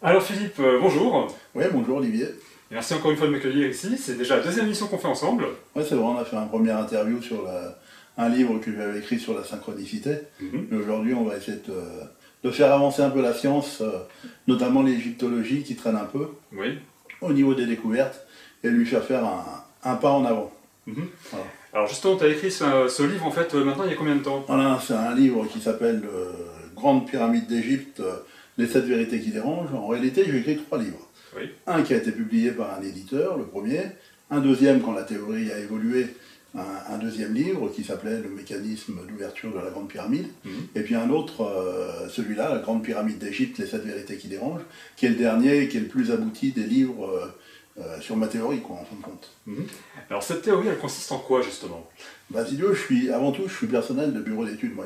Alors Philippe, bonjour. Oui, bonjour Olivier. Et merci encore une fois de m'accueillir ici. C'est déjà la deuxième émission qu'on fait ensemble. Ouais, c'est vrai, on a fait un premier interview sur un livre que j'avais écrit sur la synchronicité. Mhm. Mais aujourd'hui, on va essayer de faire avancer un peu la science, notamment l'égyptologie qui traîne un peu Oui. au niveau des découvertes, et lui faire un pas en avant. Mhm. Voilà. Alors justement, tu as écrit ce livre en fait maintenant il y a combien de temps? Voilà, c'est un livre qui s'appelle Grande pyramide d'Égypte, les 7 vérités qui dérangent. En réalité, j'ai écrit 3 livres. Oui. Un qui a été publié par un éditeur, le premier. Un deuxième, quand la théorie a évolué, un deuxième livre qui s'appelait Le mécanisme d'ouverture de la Grande Pyramide. Mhm. Et puis un autre, celui-là, La Grande Pyramide d'Égypte, les 7 vérités qui dérangent, qui est le dernier et qui est le plus abouti des livres sur ma théorie, quoi, en fin de compte. Mhm. Alors cette théorie, elle consiste en quoi justement? Basilio, avant tout, je suis personnel de bureau d'études. Moi,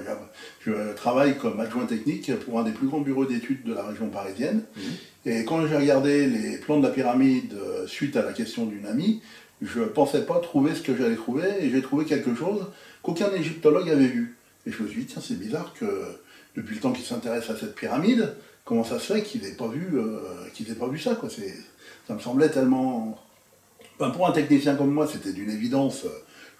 je travaille comme adjoint technique pour un des plus grands bureaux d'études de la région parisienne. Mhm. Et quand j'ai regardé les plans de la pyramide suite à la question d'une amie, je ne pensais pas trouver ce que j'allais trouver, et j'ai trouvé quelque chose qu'aucun égyptologue avait vu. Et je me suis dit, tiens, c'est bizarre que depuis le temps qu'il s'intéresse à cette pyramide, comment ça se fait qu'ils n'aient pas vu ça, quoi. Ça me semblait tellement... Enfin, pour un technicien comme moi, c'était d'une évidence.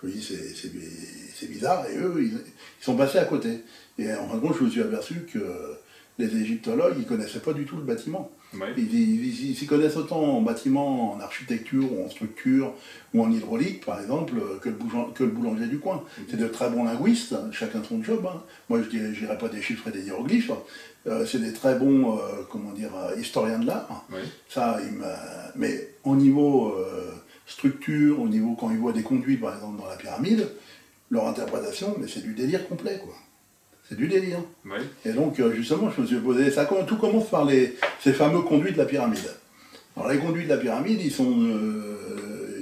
Je me dis, c'est bizarre, et eux, ils sont passés à côté. Et en fin de compte, je me suis aperçu que les égyptologues, ils ne connaissaient pas du tout le bâtiment. Oui. Ils s'y connaissent autant en bâtiment, en architecture, ou en structure, ou en hydraulique, par exemple, que le boulanger du coin. C'est de très bons linguistes, hein, chacun son job. Hein. Moi, je ne dirais pas des chiffres et des hiéroglyphes. C'est des très bons, historiens de l'art. Oui. Mais au niveau structure, au niveau quand ils voient des conduits, par exemple, dans la pyramide, leur interprétation, mais c'est du délire complet, quoi. C'est du délire. Oui. Et donc, justement, je me suis posé ça. Tout commence par ces fameux conduits de la pyramide. Alors, les conduits de la pyramide, ils sont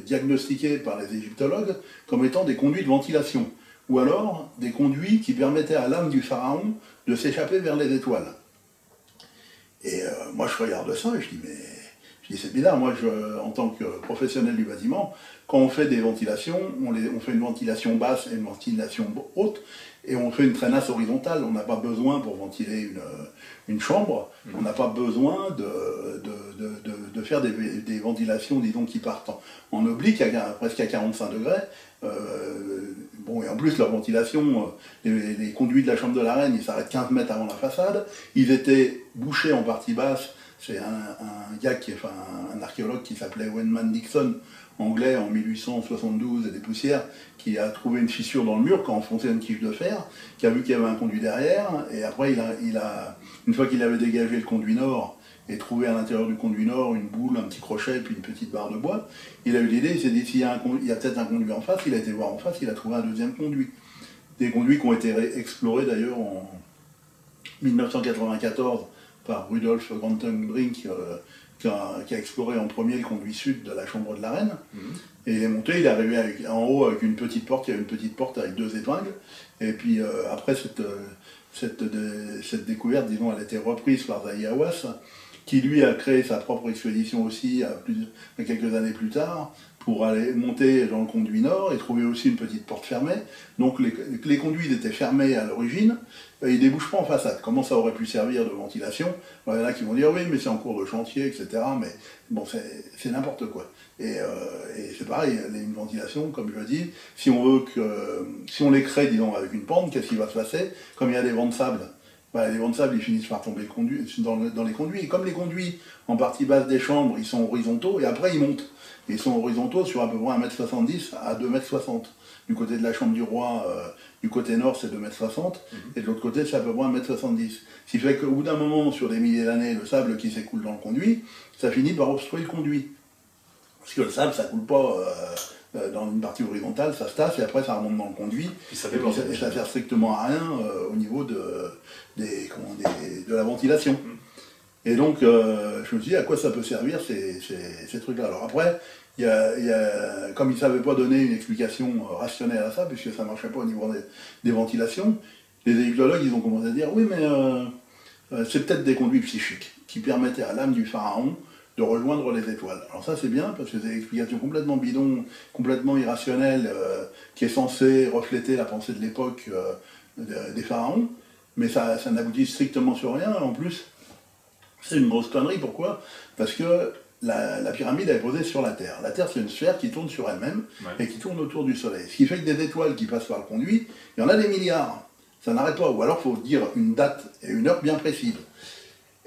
diagnostiqués par les égyptologues comme étant des conduits de ventilation. Ou alors, des conduits qui permettaient à l'âme du pharaon de s'échapper vers les étoiles. Et moi, je regarde ça et je dis, mais... Je dis, c'est bizarre, moi, en tant que professionnel du bâtiment, quand on fait des ventilations, on fait une ventilation basse et une ventilation haute, et on fait une traînasse horizontale. On n'a pas besoin, pour ventiler une chambre, on n'a pas besoin de faire des ventilations, disons, qui partent en oblique, presque à 45 degrés. Bon, et en plus, leur ventilation, les conduits de la chambre de la reine, ils s'arrêtent 15 mètres avant la façade. Ils étaient bouchés en partie basse. C'est un archéologue qui s'appelait Wenman Dixon, anglais, en 1872 et des poussières, qui a trouvé une fissure dans le mur quand on fonçait une tige de fer, qui a vu qu'il y avait un conduit derrière, et après, une fois qu'il avait dégagé le conduit nord et trouvé à l'intérieur du conduit nord une boule, un petit crochet, puis une petite barre de bois, il a eu l'idée, il s'est dit, il y a peut-être un conduit en face, il a été voir en face, il a trouvé un deuxième conduit. Des conduits qui ont été explorés d'ailleurs en 1994 par Rudolf Granton-Brink, qui a exploré en premier le conduit sud de la chambre de la reine. Et il est monté, il est arrivé en haut avec une petite porte, il y avait une petite porte avec 2 épingles. Et puis après cette découverte, disons, elle a été reprise par Zahi Hawass, qui lui a créé sa propre expédition aussi quelques années plus tard, pour aller monter dans le conduit nord et trouver aussi une petite porte fermée. Donc les conduits étaient fermés à l'origine, ils ne débouchent pas en façade. Comment ça aurait pu servir de ventilation? Il y en a qui vont dire oui, mais c'est en cours de chantier, etc. Mais bon, c'est n'importe quoi. Et c'est pareil, une ventilation, comme je le dis, si on les crée, disons, avec une pente, qu'est-ce qui va se passer? Comme il y a des vents de sable, les vents de sable, ils finissent par tomber dans les conduits. Et comme les conduits, en partie basse des chambres, ils sont horizontaux, et après ils montent. Ils sont horizontaux sur à peu près 1,70 m à 2,60 m. Du côté de la chambre du roi, du côté nord, c'est 2,60 m, et de l'autre côté, c'est à peu près 1,70 m. Ce qui fait qu'au bout d'un moment, sur des milliers d'années, le sable qui s'écoule dans le conduit, ça finit par obstruer le conduit. Parce que le sable, ça ne coule pas dans une partie horizontale, ça se tasse, et après ça remonte dans le conduit, et ça ne sert strictement à rien au niveau de la ventilation. Et donc, je me suis dit, à quoi ça peut servir ces trucs-là? Alors après, comme ils ne savaient pas donner une explication rationnelle à ça, puisque ça ne marchait pas au niveau des ventilations, les égyptologues, ils ont commencé à dire, oui, mais c'est peut-être des conduits psychiques qui permettaient à l'âme du pharaon de rejoindre les étoiles. Alors ça, c'est bien, parce que c'est une explication complètement bidon, complètement irrationnelle, qui est censée refléter la pensée de l'époque des pharaons, mais ça n'aboutit strictement sur rien. En plus, C'est une grosse connerie, pourquoi? Parce que la pyramide est posée sur la Terre. La Terre, c'est une sphère qui tourne sur elle-même et qui tourne autour du Soleil. Ce qui fait que des étoiles qui passent par le conduit, il y en a des milliards. Ça n'arrête pas. Ou alors, il faut dire une date et une heure bien précises.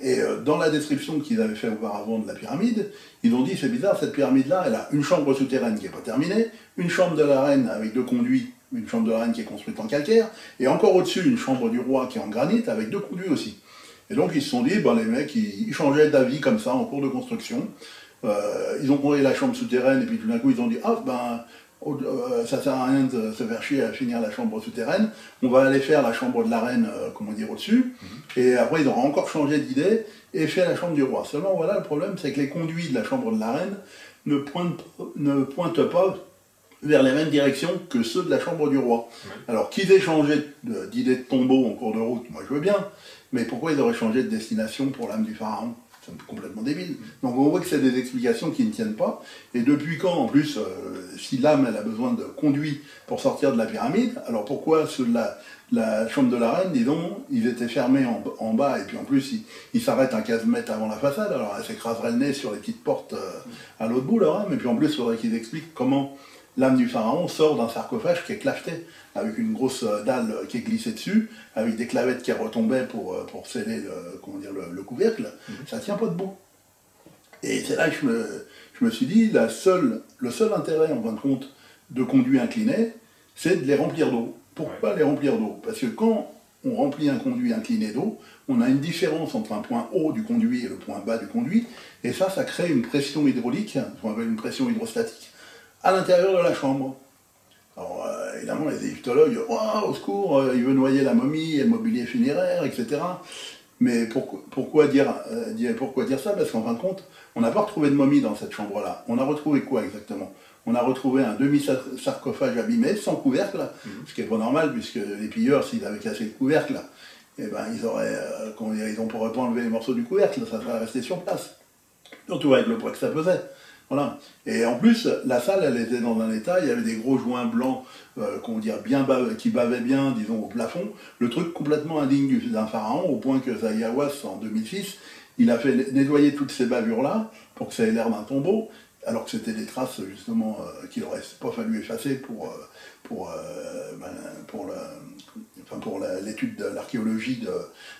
Et dans la description qu'ils avaient fait auparavant de la pyramide, ils ont dit, c'est bizarre, cette pyramide-là, elle a une chambre souterraine qui n'est pas terminée, une chambre de la reine avec 2 conduits, une chambre de la reine qui est construite en calcaire, et encore au-dessus, une chambre du roi qui est en granit avec 2 conduits aussi. Et donc ils se sont dit, ben, les mecs, ils changeaient d'avis comme ça en cours de construction. Ils ont construit la chambre souterraine, et puis tout d'un coup, ils ont dit, ah, ben, ça sert à rien de se faire chier à finir la chambre souterraine, on va aller faire la chambre de la reine, comment dire, au-dessus, et après ils auront encore changé d'idée et fait la chambre du roi. Seulement voilà, le problème c'est que les conduits de la chambre de la reine ne pointent pas vers les mêmes directions que ceux de la chambre du roi. Alors qu'ils aient changé d'idée de tombeau en cours de route, moi je veux bien, mais pourquoi ils auraient changé de destination pour l'âme du pharaon? C'est complètement débile. Donc on voit que c'est des explications qui ne tiennent pas. Et depuis quand, en plus, si l'âme elle a besoin de conduits pour sortir de la pyramide, alors pourquoi ceux de la chambre de la reine, disons, ils étaient fermés en bas, et puis en plus ils s'arrêtent un 15 mètres avant la façade, alors elle s'écraserait le nez sur les petites portes à l'autre bout, là, mais puis en plus il faudrait qu'ils expliquent comment l'âme du pharaon sort d'un sarcophage qui est claveté, avec une grosse dalle qui est glissée dessus, avec des clavettes qui retombaient pour sceller le couvercle. Ça tient pas debout. Et c'est là que je me suis dit, le seul intérêt, en fin de compte, de conduits inclinés, c'est de les remplir d'eau. Pourquoi les remplir d'eau? Parce que quand on remplit un conduit incliné d'eau, on a une différence entre un point haut du conduit et le point bas du conduit, et ça crée une pression hydraulique, ce qu'on appelle une pression hydrostatique, à l'intérieur de la chambre. Alors, évidemment, les égyptologues, oh, au secours, il veut noyer la momie et le mobilier funéraire, etc. Mais pourquoi dire ça? Parce qu'en fin de compte, on n'a pas retrouvé de momie dans cette chambre-là. On a retrouvé quoi exactement? On a retrouvé un demi-sarcophage abîmé, sans couvercle, ce qui n'est pas normal, puisque les pilleurs, s'ils avaient cassé le couvercle, eh ben, ils ne pourraient pas enlever les morceaux du couvercle, ça serait resté sur place. Surtout avec le poids que ça pesait. Voilà. Et en plus, la salle, elle était dans un état, il y avait des gros joints blancs, qui bavaient bien, disons, au plafond. Le truc complètement indigne d'un pharaon, au point que Zaïawas, en 2006, il a fait nettoyer toutes ces bavures-là, pour que ça ait l'air d'un tombeau, alors que c'était des traces, justement, qu'il n'aurait pas fallu effacer pour l'étude de l'archéologie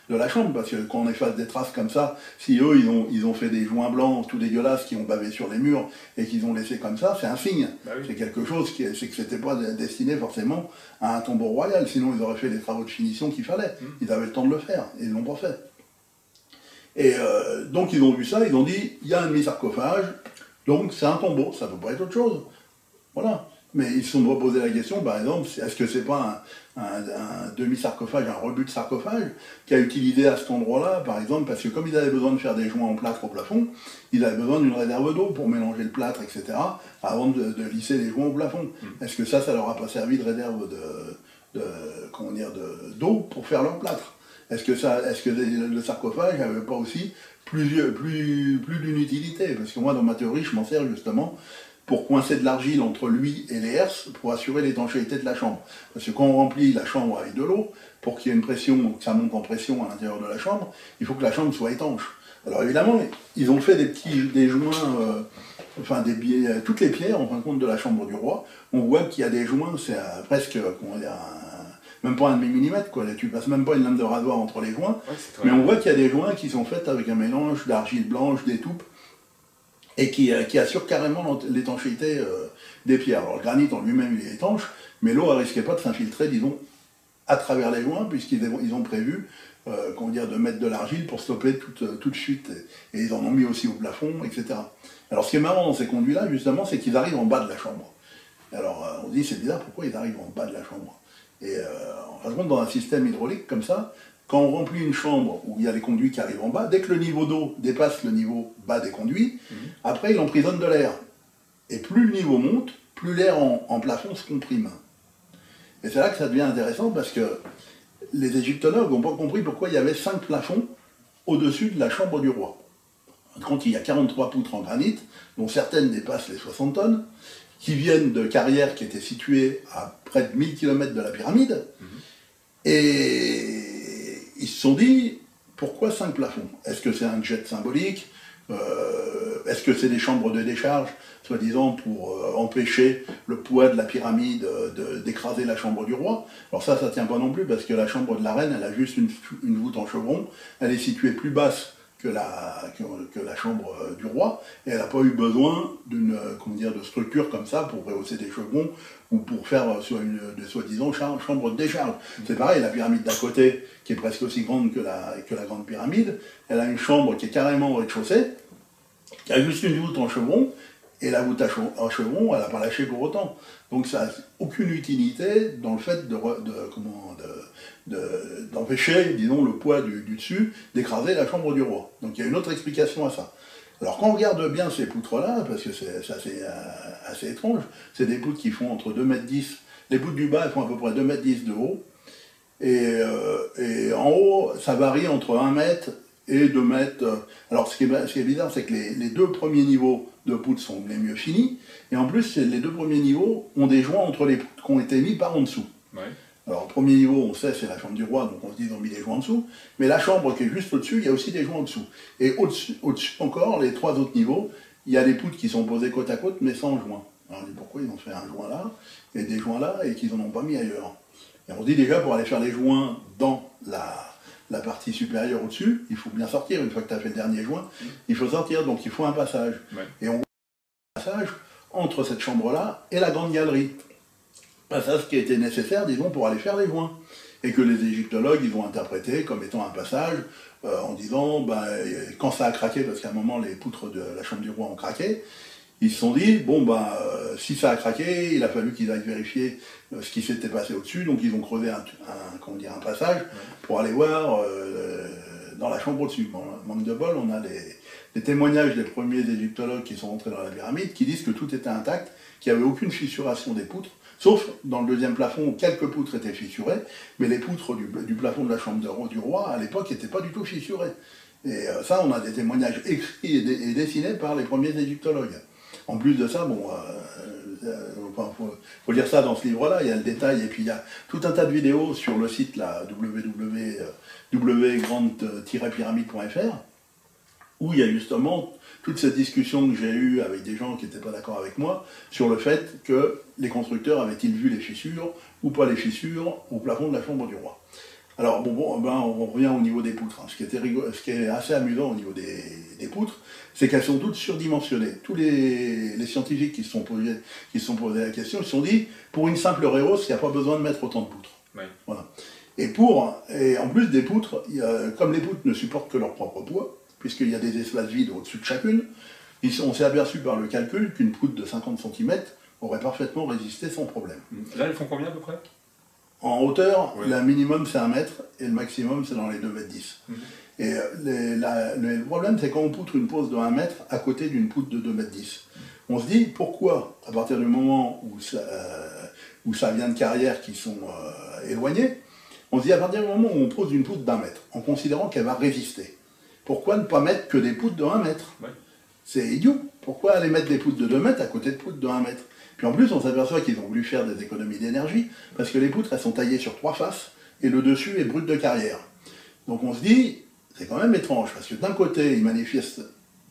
de la chambre, parce que quand on efface des traces comme ça, si eux ils ont fait des joints blancs tout dégueulasses qui ont bavé sur les murs et qu'ils ont laissé comme ça, c'est un signe. Bah oui. C'est quelque chose c'est que c'était pas destiné forcément à un tombeau royal, sinon ils auraient fait les travaux de finition qu'il fallait. Ils avaient le temps de le faire, et ils ne l'ont pas fait. Et donc ils ont vu ça, ils ont dit, il y a un demi-sarcophage, donc c'est un tombeau, ça ne peut pas être autre chose. Voilà. Mais ils se sont posé la question, par exemple, est-ce que c'est pas un demi-sarcophage, un rebut de sarcophage, qui a utilisé à cet endroit-là, par exemple, parce que comme ils avaient besoin de faire des joints en plâtre au plafond, ils avaient besoin d'une réserve d'eau pour mélanger le plâtre, etc., avant de lisser les joints au plafond. Est-ce que ça leur a pas servi de réserve d'eau pour faire leur plâtre? Est-ce que le sarcophage n'avait pas aussi plus d'une utilité? Parce que moi, dans ma théorie, je m'en sers justement pour coincer de l'argile entre lui et les herses, pour assurer l'étanchéité de la chambre. Parce que quand on remplit la chambre avec de l'eau, pour qu'il y ait une pression, que ça monte en pression à l'intérieur de la chambre, il faut que la chambre soit étanche. Alors évidemment, ils ont fait des joints, toutes les pierres, en fin de compte, de la chambre du roi. On voit qu'il y a des joints, c'est presque, même pas un demi-millimètre, quoi. Tu passes même pas une lame de rasoir entre les joints. Ouais, mais on voit qu'il y a des joints qui sont faits avec un mélange d'argile blanche, d'étoupe, et qui assure carrément l'étanchéité des pierres. Alors le granit en lui-même il est étanche, mais l'eau ne risquait pas de s'infiltrer, disons, à travers les joints, puisqu'ils ont prévu de mettre de l'argile pour stopper toute chute. Et ils en ont mis aussi au plafond, etc. Alors ce qui est marrant dans ces conduits-là, justement, c'est qu'ils arrivent en bas de la chambre. Alors on se dit, c'est bizarre, pourquoi ils arrivent en bas de la chambre? Et en fin de compte, dans un système hydraulique comme ça, quand on remplit une chambre où il y a les conduits qui arrivent en bas, dès que le niveau d'eau dépasse le niveau bas des conduits, après il emprisonne de l'air. Et plus le niveau monte, plus l'air en plafond se comprime. Et c'est là que ça devient intéressant, parce que les égyptologues n'ont pas compris pourquoi il y avait 5 plafonds au-dessus de la chambre du roi. Quand il y a 43 poutres en granit, dont certaines dépassent les 60 tonnes, qui viennent de carrières qui étaient situées à près de 1000 km de la pyramide, et ils se sont dit, pourquoi 5 plafonds? Est-ce que c'est un jet symbolique? Est-ce que c'est des chambres de décharge, soi-disant pour empêcher le poids de la pyramide d'écraser la chambre du roi? Alors ça tient pas non plus, parce que la chambre de la reine, elle a juste une voûte en chevron, elle est située plus basse que la chambre du roi, et elle n'a pas eu besoin de structure comme ça pour rehausser des chevrons ou pour faire soi-disant chambre de décharge. C'est pareil, la pyramide d'à côté, qui est presque aussi grande que la grande pyramide, elle a une chambre qui est carrément au rez-de-chaussée, qui a juste une voûte en chevron, et la voûte en chevron, elle n'a pas lâché pour autant. Donc ça n'a aucune utilité dans le fait d'empêcher, disons, le poids du dessus d'écraser la chambre du roi. Donc il y a une autre explication à ça. Alors quand on regarde bien ces poutres-là, parce que c'est assez étrange, c'est des poutres qui font entre 2,10 m, les poutres du bas elles font à peu près 2,10 m de haut, et en haut ça varie entre 1 m et 2 mètres. Alors ce qui est bizarre, c'est que les deux premiers niveaux de poutres sont les mieux finis, et en plus les deux premiers niveaux ont des joints entre les poutres qui ont été mis par en dessous. Ouais. Alors, le premier niveau, on sait, c'est la chambre du roi, donc on se dit qu'ils ont mis des joints en dessous. Mais la chambre qui est juste au-dessus, il y a aussi des joints en dessous. Et au-dessus encore, les 3 autres niveaux, il y a des poutres qui sont posées côte à côte, mais sans joint. Alors, on dit pourquoi ils ont fait un joint là, et des joints là, et qu'ils n'en ont pas mis ailleurs. Et on se dit déjà, pour aller faire les joints dans la partie supérieure au-dessus, il faut bien sortir. Une fois que tu as fait le dernier joint, il faut sortir, donc il faut un passage. Ouais. Et on voit un passage entre cette chambre-là et la grande galerie. Passage qui a été nécessaire, disons, pour aller faire les joints. Et que les égyptologues, ils ont interprété comme étant un passage, en disant, quand ça a craqué, parce qu'à un moment, les poutres de la chambre du roi ont craqué, ils se sont dit, si ça a craqué, il a fallu qu'ils aillent vérifier ce qui s'était passé au-dessus, donc ils ont creusé un passage pour aller voir dans la chambre au-dessus. Bon, manque de bol, on a les témoignages des premiers égyptologues qui sont rentrés dans la pyramide, qui disent que tout était intact, qu'il n'y avait aucune fissuration des poutres, sauf dans le deuxième plafond où quelques poutres étaient fissurées, mais les poutres du plafond de la chambre du roi, à l'époque, n'étaient pas du tout fissurées. Et ça, on a des témoignages écrits et dessinés par les premiers égyptologues. En plus de ça, faut lire ça dans ce livre-là, il y a le détail, et puis il y a tout un tas de vidéos sur le site www.grande-pyramide.fr, où il y a justement toute cette discussion que j'ai eue avec des gens qui n'étaient pas d'accord avec moi sur le fait que les constructeurs avaient-ils vu les fissures ou pas les fissures au plafond de la chambre du roi. Alors on revient au niveau des poutres. Ce qui est assez amusant au niveau des poutres, c'est qu'elles sont toutes surdimensionnées. Tous les scientifiques qui se sont posés la question, ils se sont dit, pour une simple rehausse, il n'y a pas besoin de mettre autant de poutres. Oui. Voilà. Et en plus des poutres, comme les poutres ne supportent que leur propre poids, puisqu'il y a des espaces vides au-dessus de chacune, on s'est aperçu par le calcul qu'une poutre de 50 cm aurait parfaitement résisté sans problème. Là, elles font combien à peu près? En hauteur, le minimum c'est 1 mètre, et le maximum c'est dans les 2,10 m. Et le problème, c'est quand on poutre une pose de 1 mètre à côté d'une poutre de 2,10 m. On se dit, pourquoi, à partir du moment où ça vient de carrières qui sont éloignées, on se dit, à partir du moment où on pose une poutre d'1 mètre, en considérant qu'elle va résister, pourquoi ne pas mettre que des poutres de 1 mètre? C'est idiot. Pourquoi aller mettre des poutres de 2 mètres à côté de poutres de 1 mètre? Puis en plus, on s'aperçoit qu'ils ont voulu faire des économies d'énergie, parce que les poutres, elles sont taillées sur 3 faces, et le dessus est brut de carrière. Donc on se dit, c'est quand même étrange, parce que d'un côté, ils manifestent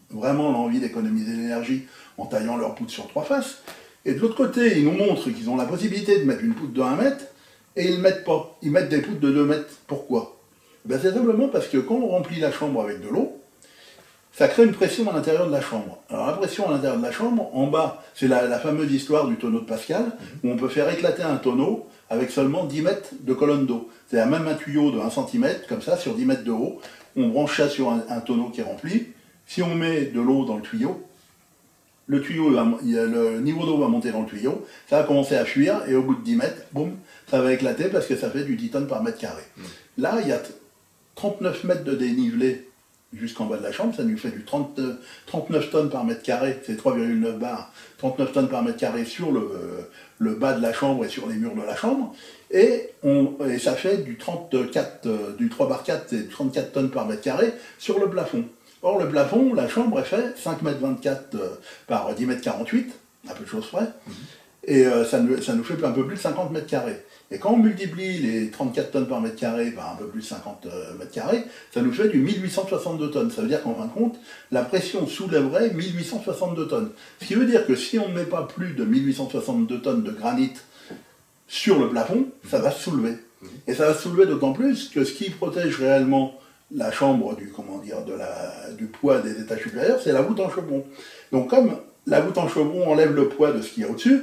vraiment l'envie d'économiser l'énergie en taillant leurs poutres sur 3 faces, et de l'autre côté, ils nous montrent qu'ils ont la possibilité de mettre une poutre de 1 mètre, et ils ne mettent pas. Ils mettent des poutres de 2 mètres. Pourquoi? C'est simplement parce que quand on remplit la chambre avec de l'eau, ça crée une pression à l'intérieur de la chambre. Alors la pression à l'intérieur de la chambre, en bas, c'est la fameuse histoire du tonneau de Pascal, où on peut faire éclater un tonneau avec seulement 10 mètres de colonne d'eau. C'est-à-dire même un tuyau de 1 cm, comme ça, sur 10 mètres de haut, on branche ça sur un tonneau qui est rempli. Si on met de l'eau dans le tuyau, le niveau d'eau va monter dans le tuyau, ça va commencer à fuir, et au bout de 10 mètres, boum, ça va éclater parce que ça fait du 10 tonnes par mètre carré. Là, il y a 39 mètres de dénivelé jusqu'en bas de la chambre, ça nous fait du 39 tonnes par mètre carré, c'est 3,9 bars, 39 tonnes par mètre carré sur le bas de la chambre et sur les murs de la chambre, et ça fait du 3 bar 4, c'est 34 tonnes par mètre carré sur le plafond. Or le plafond, la chambre, elle fait 5,24 m par 10,48 m, à peu de choses près, et ça nous fait un peu plus de 50 mètres carrés. Et quand on multiplie les 34 tonnes par mètre carré par un peu plus de 50 mètres carrés, ça nous fait du 1862 tonnes. Ça veut dire qu'en fin de compte, la pression soulèverait 1862 tonnes. Ce qui veut dire que si on ne met pas plus de 1862 tonnes de granit sur le plafond, ça va se soulever. Et ça va se soulever d'autant plus que ce qui protège réellement la chambre du poids des étages supérieurs, c'est la voûte en chevron. Donc comme la voûte en chevron enlève le poids de ce qu'il y a au-dessus,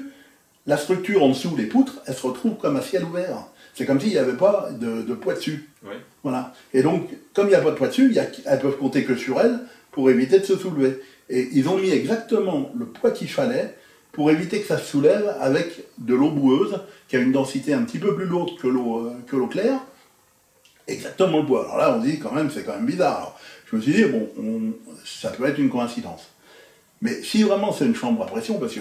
la structure en dessous, les poutres, elle se retrouve comme à ciel ouvert. C'est comme s'il n'y avait pas de poids dessus. Oui. Voilà. Et donc, comme il n'y a pas de poids dessus, elles peuvent compter que sur elles pour éviter de se soulever. Et ils ont mis exactement le poids qu'il fallait pour éviter que ça se soulève avec de l'eau boueuse, qui a une densité un petit peu plus lourde que l'eau claire. Exactement le poids. Alors là, on dit quand même, c'est quand même bizarre. Alors, je me suis dit, bon, ça peut être une coïncidence. Mais si vraiment c'est une chambre à pression, parce que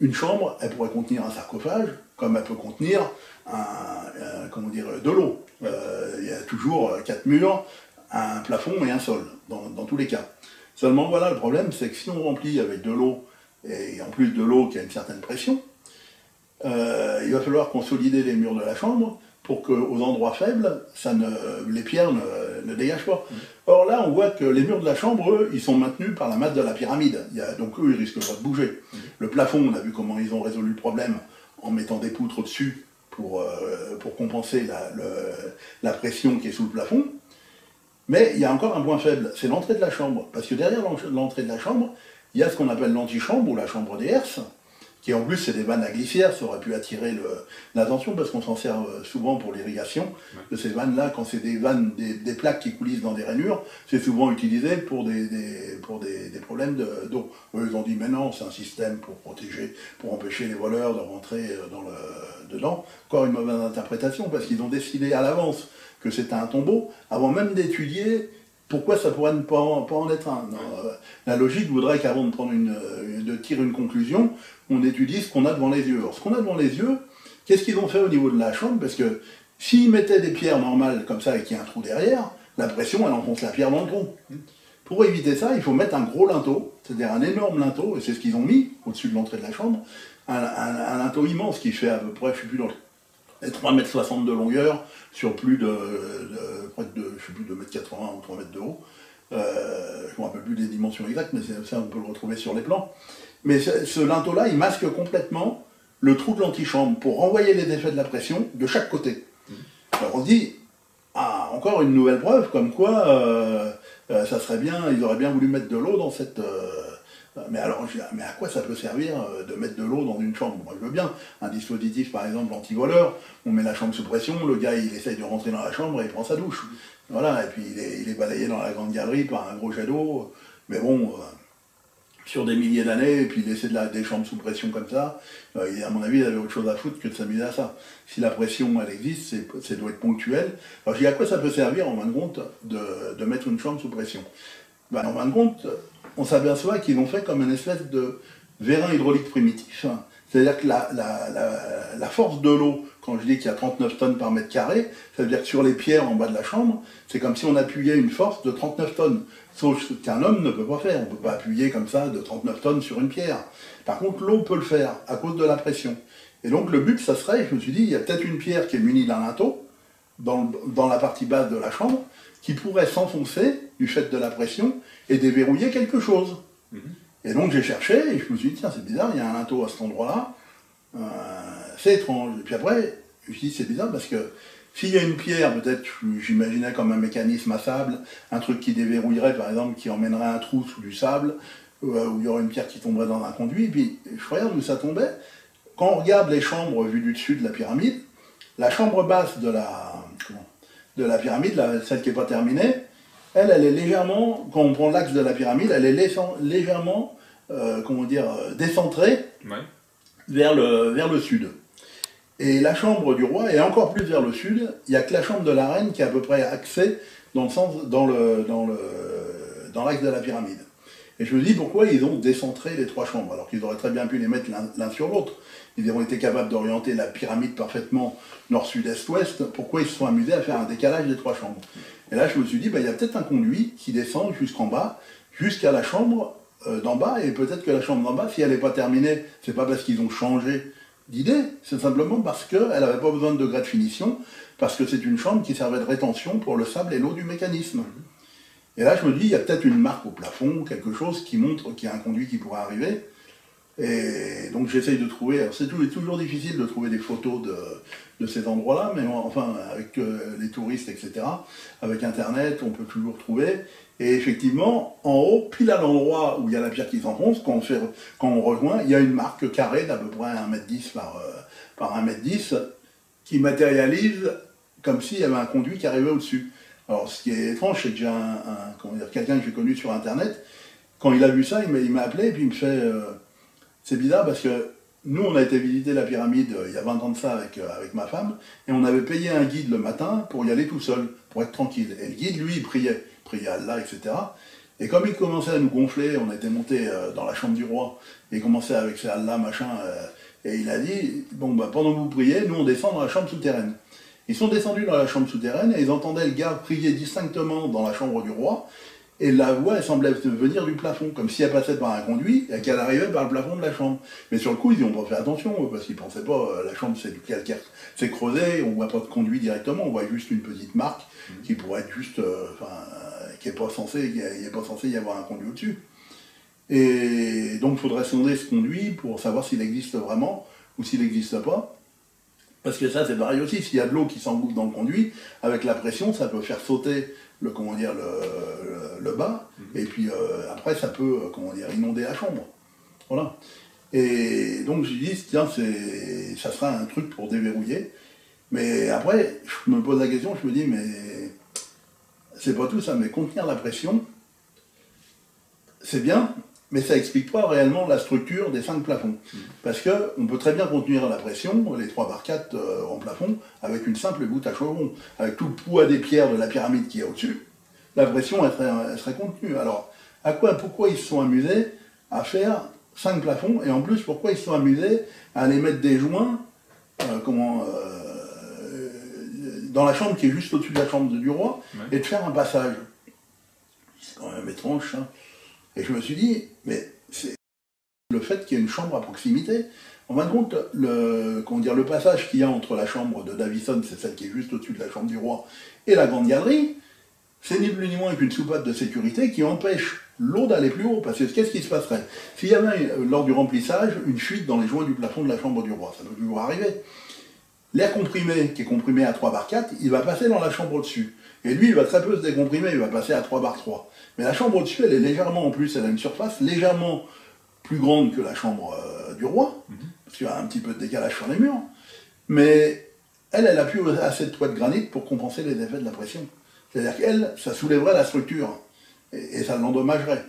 une chambre, elle pourrait contenir un sarcophage, comme elle peut contenir de l'eau. Il y a toujours 4 murs, un plafond et un sol, dans tous les cas. Seulement voilà, le problème, c'est que si on remplit avec de l'eau, et en plus de l'eau qui a une certaine pression, il va falloir consolider les murs de la chambre pour qu'aux endroits faibles, les pierres ne dégagent pas. Or là, on voit que les murs de la chambre, eux, ils sont maintenus par la masse de la pyramide. Donc eux, ils risquent pas de bouger. Le plafond, on a vu comment ils ont résolu le problème en mettant des poutres au-dessus pour compenser la pression qui est sous le plafond. Mais il y a encore un point faible, c'est l'entrée de la chambre. Parce que derrière l'entrée de la chambre, il y a ce qu'on appelle l'antichambre ou la chambre des herses, qui en plus c'est des vannes à glissière, ça aurait pu attirer l'attention parce qu'on s'en sert souvent pour l'irrigation. De ces vannes-là, quand c'est des vannes, des plaques qui coulissent dans des rainures, c'est souvent utilisé pour des problèmes d'eau. Eux, ils ont dit, mais non, c'est un système pour protéger, pour empêcher les voleurs de rentrer dedans. Encore une mauvaise interprétation, parce qu'ils ont décidé à l'avance que c'était un tombeau, avant même d'étudier pourquoi ça pourrait ne pas en être un. La logique voudrait qu'avant de tirer une conclusion, on étudie ce qu'on a devant les yeux. Alors, ce qu'on a devant les yeux, qu'est-ce qu'ils ont fait au niveau de la chambre? Parce que s'ils mettaient des pierres normales comme ça et qu'il y a un trou derrière, la pression, elle enfonce la pierre dans le trou. Pour éviter ça, il faut mettre un gros linteau, c'est-à-dire un énorme linteau, et c'est ce qu'ils ont mis au-dessus de l'entrée de la chambre, un linteau immense qui fait à peu près, je ne sais plus, dans les 3,60 m de longueur sur plus de près de, je sais plus, 2,80 m ou 3 mètres de haut. Je ne me rappelle plus des dimensions exactes, mais ça, on peut le retrouver sur les plans. Mais ce linteau-là, il masque complètement le trou de l'antichambre pour renvoyer les effets de la pression de chaque côté. Alors on se dit, ah, encore une nouvelle preuve, comme quoi ça serait bien, ils auraient bien voulu mettre de l'eau dans cette... mais alors, mais à quoi ça peut servir de mettre de l'eau dans une chambre? Moi, je veux bien. Un dispositif, par exemple, anti-voleur, on met la chambre sous pression, le gars, il essaye de rentrer dans la chambre et il prend sa douche. Voilà, et puis il est balayé dans la grande galerie par un gros jet d'eau. Mais bon, sur des milliers d'années, et puis laisser des chambres sous pression comme ça, à mon avis, il avait autre chose à foutre que de s'amuser à ça. Si la pression, elle existe, ça doit être ponctuel. Alors, je dis, à quoi ça peut servir, en fin de compte, de mettre une chambre sous pression? Ben, en fin de compte, on s'aperçoit qu'ils ont fait comme une espèce de vérin hydraulique primitif. C'est-à-dire que la force de l'eau, quand je dis qu'il y a 39 tonnes par mètre carré, ça veut dire que sur les pierres en bas de la chambre, c'est comme si on appuyait une force de 39 tonnes. Sauf qu'un homme ne peut pas faire. On ne peut pas appuyer comme ça de 39 tonnes sur une pierre. Par contre, l'eau peut le faire à cause de la pression. Et donc le but, ça serait, je me suis dit, il y a peut-être une pierre qui est munie d'un linteau, dans la partie basse de la chambre, qui pourrait s'enfoncer du fait de la pression et déverrouiller quelque chose. Et donc j'ai cherché et je me suis dit, tiens, c'est bizarre, il y a un linteau à cet endroit-là, c'est étrange. Et puis après, je me suis dit, c'est bizarre parce que s'il y a une pierre, peut-être, j'imaginais comme un mécanisme à sable, un truc qui déverrouillerait, par exemple, qui emmènerait un trou sous du sable, où il y aurait une pierre qui tomberait dans un conduit, et puis je regarde où ça tombait. Quand on regarde les chambres vues du dessus de la pyramide, la chambre basse de la pyramide, celle qui n'est pas terminée, elle est légèrement, quand on prend l'axe de la pyramide, elle est légèrement, décentrée vers le sud. Et la chambre du roi est encore plus vers le sud, il n'y a que la chambre de la reine qui est à peu près axée dans l'axe de la pyramide. Et je me dis pourquoi ils ont décentré les trois chambres, alors qu'ils auraient très bien pu les mettre l'un sur l'autre. Ils ont été capables d'orienter la pyramide parfaitement nord-sud-est-ouest, pourquoi ils se sont amusés à faire un décalage des trois chambres? Et là je me suis dit, il y a peut-être un conduit qui descend jusqu'en bas, jusqu'à la chambre d'en bas, et peut-être que la chambre d'en bas, si elle n'est pas terminée, c'est pas parce qu'ils ont changé d'idée, c'est simplement parce qu'elle n'avait pas besoin de degré de finition, parce que c'est une chambre qui servait de rétention pour le sable et l'eau du mécanisme. Et là, je me dis, il y a peut-être une marque au plafond, quelque chose qui montre qu'il y a un conduit qui pourrait arriver. Et donc j'essaye de trouver, alors c'est toujours difficile de trouver des photos de ces endroits-là, mais enfin avec les touristes, etc., avec Internet, on peut toujours trouver. Et effectivement, en haut, pile à l'endroit où il y a la pierre qui s'enfonce, quand on rejoint, il y a une marque carrée d'à peu près 1,10 m par 1,10 m qui matérialise comme s'il y avait un conduit qui arrivait au-dessus. Alors ce qui est étrange, c'est que j'ai quelqu'un que j'ai connu sur Internet, quand il a vu ça, il m'a appelé et puis il me fait... c'est bizarre parce que nous, on a été visiter la pyramide il y a 20 ans de ça avec ma femme, et on avait payé un guide le matin pour y aller tout seul, pour être tranquille. Et le guide, lui, il priait à Allah, etc. Et comme il commençait à nous gonfler, on était monté dans la chambre du roi, et il commençait avec ses Allah, machin, et il a dit, bon, bah, pendant que vous priez, nous, on descend dans la chambre souterraine. Ils sont descendus dans la chambre souterraine, et ils entendaient le gars prier distinctement dans la chambre du roi, et la voix, elle semblait venir du plafond, comme si elle passait par un conduit et qu'elle arrivait par le plafond de la chambre. Mais sur le coup, ils n'ont pas fait attention, parce qu'ils ne pensaient pas, la chambre c'est du calcaire, c'est creusé, on ne voit pas de conduit directement, on voit juste une petite marque qui pourrait être juste, qui n'est pas censé, il n'est pas censé y avoir un conduit au-dessus. Et donc il faudrait sonder ce conduit pour savoir s'il existe vraiment ou s'il n'existe pas. Parce que ça c'est pareil aussi, s'il y a de l'eau qui s'engouffre dans le conduit, avec la pression, ça peut faire sauter le bas, et puis après ça peut inonder la chambre. Voilà. Et donc j'ai dit, tiens, ça sera un truc pour déverrouiller. Mais après, je me pose la question, je me dis, mais c'est pas tout ça, mais contenir la pression, c'est bien, mais ça explique pas réellement la structure des 5 plafonds. Parce qu'on peut très bien contenir la pression, les 3/4 en plafond, avec une simple goutte à chevron. Avec tout le poids des pierres de la pyramide qui est au-dessus, la pression, elle serait contenue. Alors, pourquoi ils se sont amusés à faire 5 plafonds, et en plus, pourquoi ils se sont amusés à aller mettre des joints dans la chambre qui est juste au-dessus de la chambre du roi, et de faire un passage. C'est quand même étrange, ça. Et je me suis dit, mais c'est le fait qu'il y ait une chambre à proximité. En fin de compte, le passage qu'il y a entre la chambre de Davison, c'est celle qui est juste au-dessus de la chambre du roi, et la grande galerie, c'est ni plus ni moins qu'une soupape de sécurité qui empêche l'eau d'aller plus haut. Parce que qu'est-ce qui se passerait s'il y avait, lors du remplissage, une fuite dans les joints du plafond de la chambre du roi? Ça peut toujours arriver. L'air comprimé, qui est comprimé à 3/4, il va passer dans la chambre au-dessus. Et lui, il va très peu se décomprimer, il va passer à 3/3. Mais la chambre au-dessus, elle est légèrement, en plus, elle a une surface légèrement plus grande que la chambre du roi, parce qu'il y a un petit peu de décalage sur les murs. Mais elle a plus assez de toit de granit pour compenser les effets de la pression. C'est-à-dire qu'elle, ça soulèverait la structure, et ça l'endommagerait.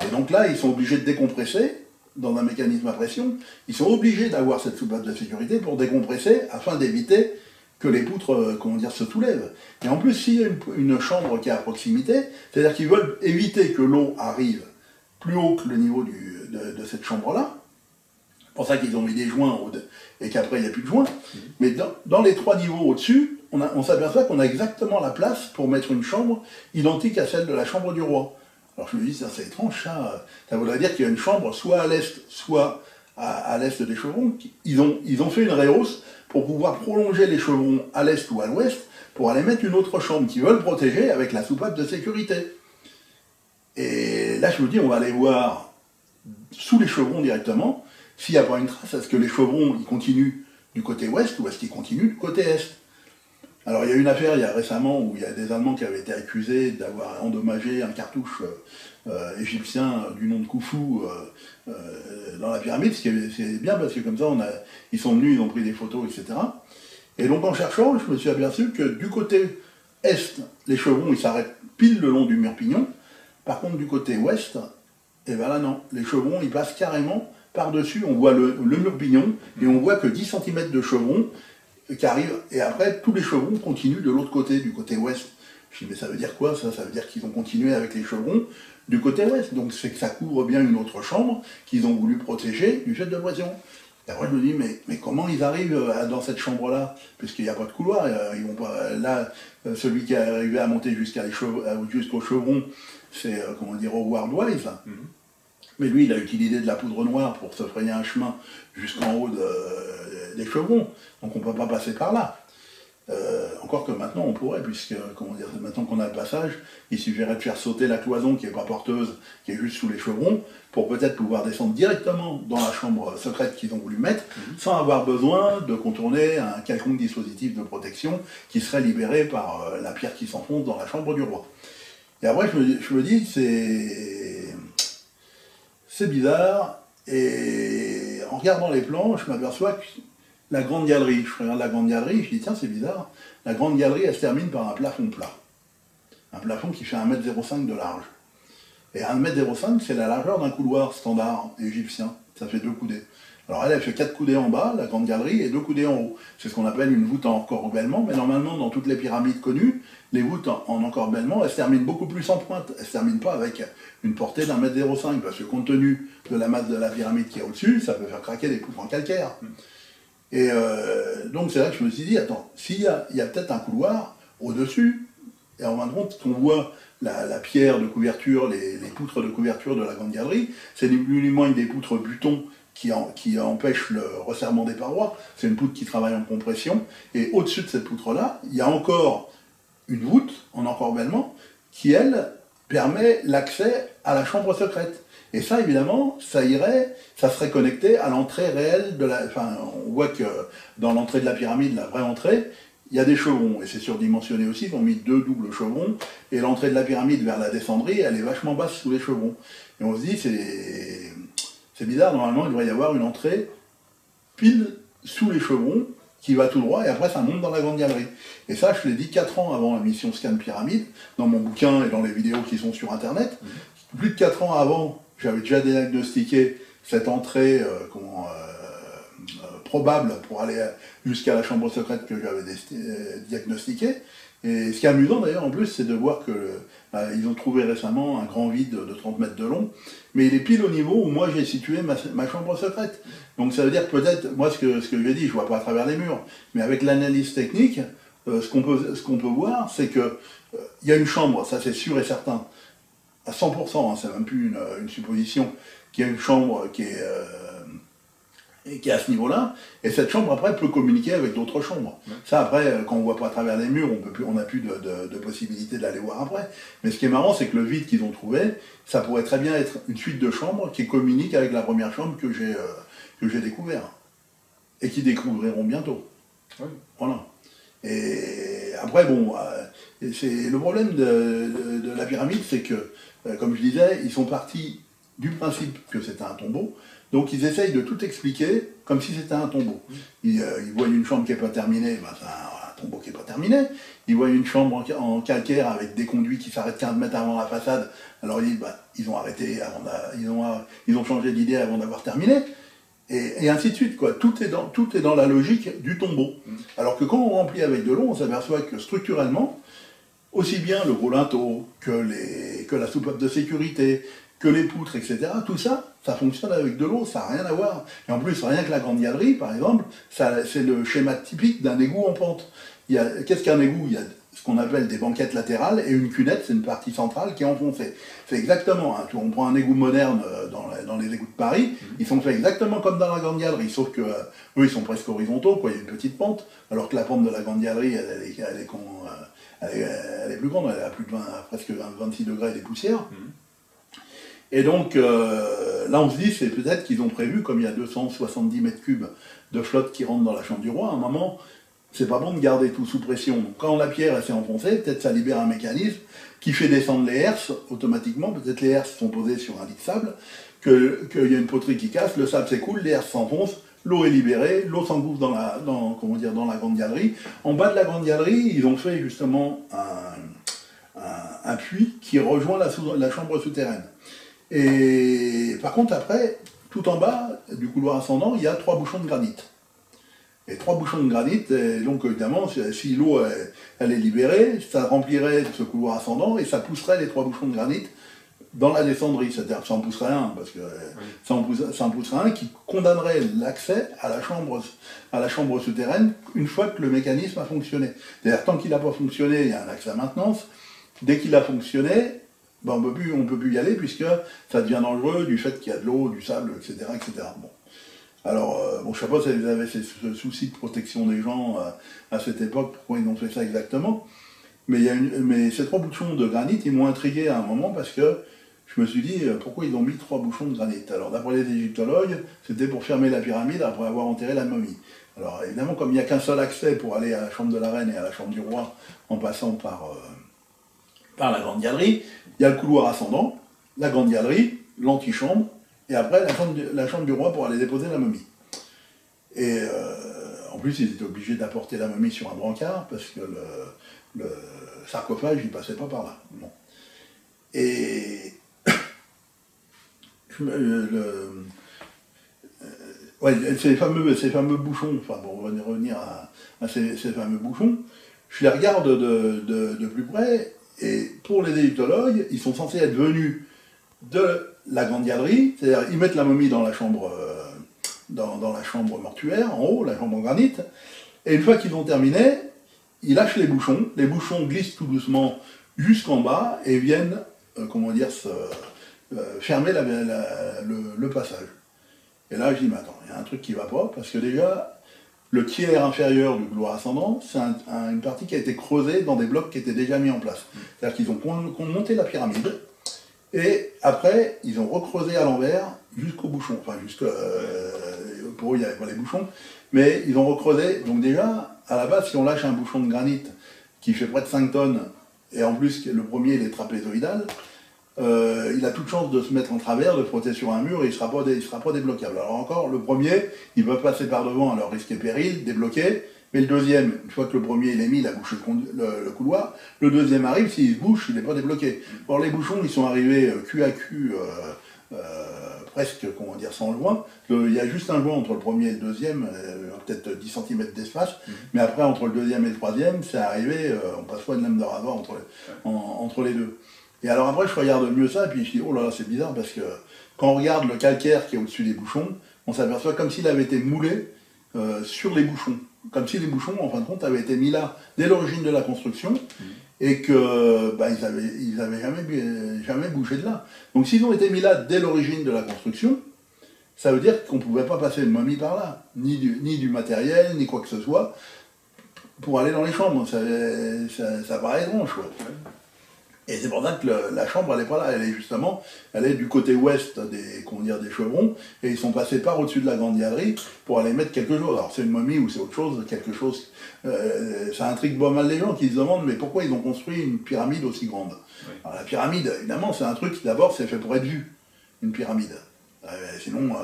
Et donc là, ils sont obligés de décompresser, dans un mécanisme à pression, ils sont obligés d'avoir cette soupape de sécurité pour décompresser, afin d'éviter que les poutres, se soulèvent. Et en plus, s'il y a une chambre qui est à proximité, c'est-à-dire qu'ils veulent éviter que l'eau arrive plus haut que le niveau de cette chambre-là, c'est pour ça qu'ils ont mis des joints, et qu'après il n'y a plus de joints, mais dans les 3 niveaux au-dessus, on s'aperçoit qu'on a exactement la place pour mettre une chambre identique à celle de la chambre du roi. Alors je me dis, c'est étrange, ça voudrait dire qu'il y a une chambre soit à l'est, soit à l'est des chevrons. Ils ont fait une rehausse pour pouvoir prolonger les chevrons à l'est ou à l'ouest, pour aller mettre une autre chambre qu'ils veulent protéger avec la soupape de sécurité. Et là je me dis, on va aller voir sous les chevrons directement, s'il n'y a pas une trace, est-ce que les chevrons ils continuent du côté ouest ou est-ce qu'ils continuent du côté est? Alors il y a une affaire, il y a récemment, où il y a des Allemands qui avaient été accusés d'avoir endommagé un cartouche égyptien du nom de Khufu dans la pyramide, ce qui est bien parce que comme ça, ils sont venus, ils ont pris des photos, etc. Et donc en cherchant, je me suis aperçu que du côté est, les chevrons ils s'arrêtent pile le long du mur pignon. Par contre du côté ouest, et bien là non, les chevrons ils passent carrément par-dessus, on voit le mur pignon, et on voit que 10 cm de chevrons qui arrivent, et après tous les chevrons continuent de l'autre côté, du côté ouest. Je dis mais ça veut dire quoi ça? Ça veut dire qu'ils ont continué avec les chevrons du côté ouest, donc c'est que ça couvre bien une autre chambre qu'ils ont voulu protéger du fait de pression. Et après je me dis mais comment ils arrivent dans cette chambre-là? Puisqu'il n'y a pas de couloir, ils vont pas, là, celui qui est arrivé à monter jusqu'au chevron, c'est Howard Wise. Mais lui, il a utilisé de la poudre noire pour se frayer un chemin jusqu'en haut des chevrons. Donc on ne peut pas passer par là. Encore que maintenant on pourrait, puisque, comment dire, maintenant qu'on a le passage, il suffirait de faire sauter la cloison qui n'est pas porteuse, qui est juste sous les chevrons, pour peut-être pouvoir descendre directement dans la chambre secrète qu'ils ont voulu mettre, sans avoir besoin de contourner un quelconque dispositif de protection qui serait libéré par la pierre qui s'enfonce dans la chambre du roi. Et après je me dis, c'est bizarre, et en regardant les plans, je m'aperçois que la grande galerie, je regarde la grande galerie, je dis tiens c'est bizarre, la grande galerie elle se termine par un plafond plat. Un plafond qui fait 1,05 m de large. Et 1,05 m c'est la largeur d'un couloir standard égyptien, ça fait 2 coudées. Alors elle fait 4 coudées en bas, la grande galerie, et 2 coudées en haut. C'est ce qu'on appelle une voûte en encorbellement, mais normalement dans toutes les pyramides connues, les voûtes en encorbellement, elles se terminent beaucoup plus en pointe. Elles ne se terminent pas avec une portée d'1,05 m, parce que compte tenu de la masse de la pyramide qui est au-dessus, ça peut faire craquer des poutres en calcaire. Et donc c'est là que je me suis dit, attends, s'il y a peut-être un couloir au-dessus, et en fin de compte, on voit la pierre de couverture, les poutres de couverture de la grande galerie, c'est ni plus ni moins que des poutres butons qui empêchent le resserrement des parois, c'est une poutre qui travaille en compression, et au-dessus de cette poutre-là, il y a encore une voûte en encorbellement qui, elle, permet l'accès à la chambre secrète. Et ça, évidemment, ça serait connecté à l'entrée réelle de la... Enfin, on voit que dans l'entrée de la pyramide, la vraie entrée, il y a des chevrons, et c'est surdimensionné aussi, ils ont mis 2 doubles chevrons, et l'entrée de la pyramide vers la descendrie, elle est vachement basse sous les chevrons. Et on se dit, c'est bizarre, normalement, il devrait y avoir une entrée pile sous les chevrons, qui va tout droit, et après ça monte dans la grande galerie. Et ça, je l'ai dit 4 ans avant la mission Scan Pyramide, dans mon bouquin et dans les vidéos qui sont sur Internet. Plus de 4 ans avant, j'avais déjà diagnostiqué cette entrée probable pour aller jusqu'à la chambre secrète que j'avais diagnostiquée. Et ce qui est amusant d'ailleurs en plus, c'est de voir que ils ont trouvé récemment un grand vide de 30 mètres de long, mais il est pile au niveau où moi j'ai situé ma chambre secrète. Donc ça veut dire que peut-être, moi ce que j'ai dit, je vois pas à travers les murs, mais avec l'analyse technique, ce qu'on peut voir, c'est que il y a une chambre, ça c'est sûr et certain, à 100%, hein, c'est même plus une supposition, qu'il y a une chambre qui est à ce niveau-là, et cette chambre après peut communiquer avec d'autres chambres. Ça après, quand on voit pas à travers les murs, on n'a plus de possibilité d'aller voir après. Mais ce qui est marrant, c'est que le vide qu'ils ont trouvé, ça pourrait très bien être une suite de chambres qui communiquent avec la première chambre que j'ai découvert, et qui découvriront bientôt. Oui. Voilà. Et après, bon, c'est le problème de la pyramide, c'est que, comme je disais, ils sont partis du principe que c'était un tombeau, donc ils essayent de tout expliquer comme si c'était un tombeau. Ils voient une chambre qui n'est pas terminée, ben c'est un tombeau qui n'est pas terminé. Ils voient une chambre en calcaire avec des conduits qui s'arrêtent 15 mètres avant la façade, alors ils disent, ben, ils ont arrêté, ils ont changé d'idée avant d'avoir terminé. Et ainsi de suite, quoi. Tout est dans la logique du tombeau. Alors que quand on remplit avec de l'eau, on s'aperçoit que structurellement, aussi bien le gros linteau que la soupape de sécurité, que les poutres, etc., tout ça, ça fonctionne avec de l'eau, ça n'a rien à voir. Et en plus, rien que la grande galerie, par exemple, c'est le schéma typique d'un égout en pente. Qu'est-ce qu'un égout? Il y a ce qu'on appelle des banquettes latérales, et une cunette, c'est une partie centrale qui est enfoncée. C'est exactement, hein, on prend un égout moderne dans les égouts de Paris, ils sont faits exactement comme dans la grande galerie, sauf que eux, ils sont presque horizontaux, quoi, il y a une petite pente, alors que la pente de la grande galerie, elle est plus grande, elle est à plus de presque 26 degrés des poussières. Et donc, là, on se dit, c'est peut-être qu'ils ont prévu, comme il y a 270 mètres cubes de flotte qui rentrent dans la chambre du roi, à un moment, c'est pas bon de garder tout sous pression. Donc, quand la pierre s'est enfoncée, peut-être ça libère un mécanisme qui fait descendre les herses automatiquement. Peut-être les herses sont posées sur un lit de sable, qu'il y a une poterie qui casse, le sable s'écoule, les herses s'enfoncent, l'eau est libérée, l'eau s'engouffre dans la grande galerie. En bas de la grande galerie, ils ont fait justement un puits qui rejoint la chambre souterraine. Et par contre, après, tout en bas du couloir ascendant, il y a 3 bouchons de granit. Et 3 bouchons de granit, et donc évidemment, si l'eau elle est libérée, ça remplirait ce couloir ascendant et ça pousserait les 3 bouchons de granit dans la descendrie. C'est-à-dire que ça en pousserait un, parce que ça en pousserait un qui condamnerait l'accès à la chambre souterraine une fois que le mécanisme a fonctionné. C'est-à-dire tant qu'il n'a pas fonctionné, il y a un accès à maintenance. Dès qu'il a fonctionné, ben, on peut plus y aller puisque ça devient dangereux du fait qu'il y a de l'eau, du sable, etc. etc. Bon. Alors, bon, je ne sais pas si vous avez ce souci de protection des gens à cette époque, pourquoi ils ont fait ça exactement. Mais ces 3 bouchons de granit, ils m'ont intrigué à un moment parce que je me suis dit, pourquoi ils ont mis 3 bouchons de granit? Alors, d'après les égyptologues, c'était pour fermer la pyramide après avoir enterré la momie. Alors, évidemment, comme il n'y a qu'un seul accès pour aller à la chambre de la reine et à la chambre du roi en passant par la grande galerie, il y a le couloir ascendant, la grande galerie, l'antichambre, et après la chambre du roi pour aller déposer la momie. Et en plus, ils étaient obligés d'apporter la momie sur un brancard parce que le sarcophage, il ne passait pas par là. Bon. Et ces fameux bouchons, enfin bon, on va revenir à ces fameux bouchons, je les regarde de plus près, et pour les égyptologues, ils sont censés être venus de la grande galerie, c'est-à-dire ils mettent la momie dans la chambre, dans la chambre mortuaire, en haut, la chambre en granit, et une fois qu'ils ont terminé, ils lâchent les bouchons glissent tout doucement jusqu'en bas et viennent, fermer le passage. Et là, je dis, mais attends, il y a un truc qui ne va pas, parce que déjà, le tiers inférieur du couloir ascendant, c'est une partie qui a été creusée dans des blocs qui étaient déjà mis en place. C'est-à-dire qu'ils ont monté la pyramide, et après, ils ont recreusé à l'envers jusqu'au bouchon. Enfin, pour eux, il n'y avait pas les bouchons, mais ils ont recreusé. Donc déjà, à la base, si on lâche un bouchon de granit qui fait près de 5 tonnes, et en plus, le premier, il est trapézoïdal, il a toute chance de se mettre en travers, de frotter sur un mur, et il ne sera pas débloquable. Alors encore, le premier, ils peuvent passer par devant à leur risque et péril, débloquer, mais le deuxième, une fois que le premier il est mis, il a bouché le couloir, le deuxième arrive, s'il se bouche, il n'est pas débloqué. Or les bouchons, ils sont arrivés cul à cul, presque, sans joint. Il y a juste un joint entre le premier et le deuxième, peut-être 10 cm d'espace, mais après, entre le deuxième et le troisième, c'est arrivé, on passe pas une lame de rasoir entre les deux. Et alors après, je regarde mieux ça, et puis je dis, oh là là, c'est bizarre, parce que quand on regarde le calcaire qui est au-dessus des bouchons, on s'aperçoit comme s'il avait été moulé sur les bouchons. Comme si les bouchons, en fin de compte, avaient été mis là dès l'origine de la construction, et que ils avaient jamais bougé de là. Donc s'ils ont été mis là dès l'origine de la construction, ça veut dire qu'on ne pouvait pas passer une momie par là, ni du matériel, ni quoi que ce soit, pour aller dans les chambres. Ça paraît étrange, quoi. Et c'est pour ça que la chambre, elle n'est pas là, elle est du côté ouest des chevrons, et ils sont passés par au-dessus de la grande galerie pour aller mettre quelque chose. Alors c'est une momie ou c'est autre chose, quelque chose, ça intrigue pas mal les gens qui se demandent, mais pourquoi ils ont construit une pyramide aussi grande? Oui. Alors la pyramide, évidemment, c'est un truc, d'abord, c'est fait pour être vu, une pyramide. Sinon,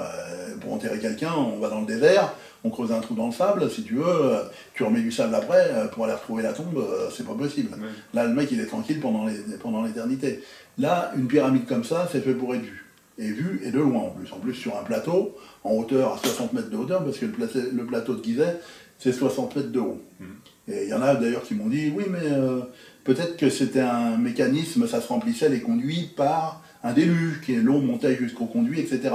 pour enterrer quelqu'un, on va dans le désert, on creuse un trou dans le sable, si tu veux, tu remets du sable après, pour aller retrouver la tombe, c'est pas possible. Oui. Là, le mec, il est tranquille pendant l'éternité. Là, une pyramide comme ça, c'est fait pour être vue. Et de loin en plus. En plus, sur un plateau, en hauteur, à 60 mètres de hauteur, parce que le plateau de Gizeh, c'est 60 mètres de haut. Et il y en a d'ailleurs qui m'ont dit, oui, mais peut-être que c'était un mécanisme, ça se remplissait les conduits par un déluge, qui est l'eau montait jusqu'au conduit, etc.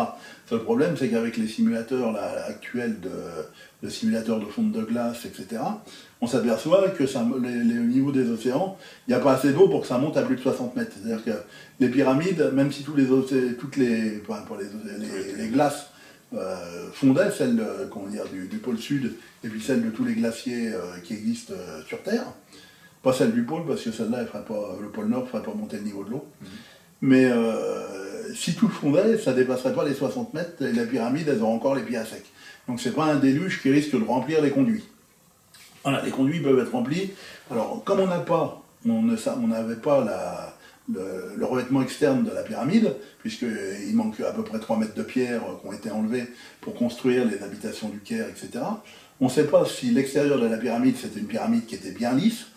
Le problème, c'est qu'avec les simulateurs actuels de simulateurs de fonte de glace, etc., on s'aperçoit que au niveau des océans, il n'y a pas assez d'eau pour que ça monte à plus de 60 mètres. C'est-à-dire que les pyramides, même si toutes les glaces fondaient, celle du pôle sud, et puis celle de tous les glaciers qui existent sur Terre, pas celle du pôle, parce que celle-là, le pôle Nord ne ferait pas monter le niveau de l'eau. Mais si tout fondait, ça ne dépasserait pas les 60 mètres, et les pyramides, elles auront encore les pieds à sec. Donc c'est pas un déluge qui risque de remplir les conduits. Voilà, les conduits peuvent être remplis. Alors, comme on n'avait pas le revêtement externe de la pyramide, puisqu'il manque à peu près 3 mètres de pierre qui ont été enlevés pour construire les habitations du Caire, etc., on ne sait pas si l'extérieur de la pyramide, c'était une pyramide qui était bien lisse,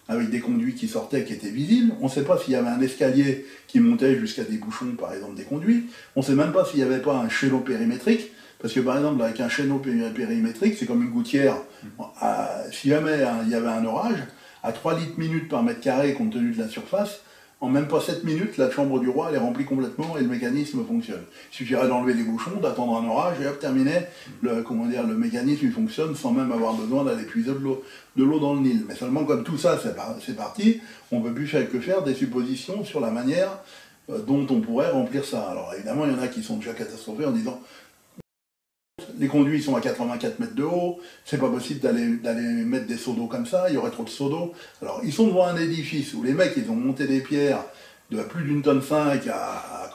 avec des conduits qui sortaient, qui étaient visibles. On ne sait pas s'il y avait un escalier qui montait jusqu'à des bouchons, par exemple, des conduits. On ne sait même pas s'il n'y avait pas un chaîneau périmétrique, parce que, par exemple, avec un chaîneau périmétrique, c'est comme une gouttière. Si jamais il y avait un orage, à 3 litres minute par mètre carré, compte tenu de la surface, en même pas 7 minutes, la chambre du roi elle est remplie complètement et le mécanisme fonctionne. Il suffirait d'enlever les bouchons, d'attendre un orage et hop, terminé, le mécanisme il fonctionne sans même avoir besoin d'aller puiser de l'eau dans le Nil. Mais seulement comme tout ça c'est parti, on ne peut plus faire que faire des suppositions sur la manière dont on pourrait remplir ça. Alors évidemment, il y en a qui sont déjà catastrophés en disant les conduits sont à 84 mètres de haut, c'est pas possible d'aller mettre des seaux d'eau comme ça, il y aurait trop de seaux d'eau. Alors ils sont devant un édifice où les mecs ils ont monté des pierres de plus d'une tonne 5 à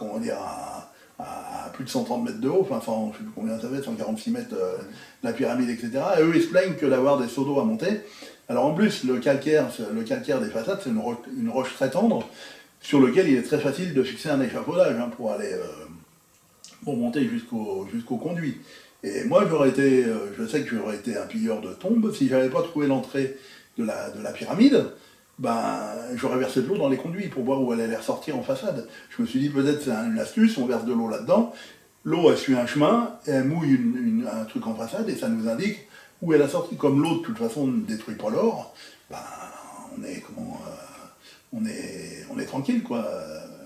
plus de 130 mètres de haut, enfin je sais plus combien ça fait, 146 mètres la pyramide, etc. Et eux ils se plaignent que d'avoir des seaux d'eau à monter. Alors en plus le calcaire des façades c'est une roche très tendre sur lequel il est très facile de fixer un échafaudage pour aller pour monter jusqu'au conduit. Et moi, je sais que j'aurais été un pilleur de tombes si j'avais pas trouvé l'entrée de la pyramide. J'aurais versé de l'eau dans les conduits pour voir où elle allait ressortir en façade. Je me suis dit peut-être c'est une astuce, on verse de l'eau là-dedans, l'eau elle suit un chemin, et elle mouille un truc en façade et ça nous indique où elle a sorti. Comme l'eau de toute façon ne détruit pas l'or, on est tranquille quoi.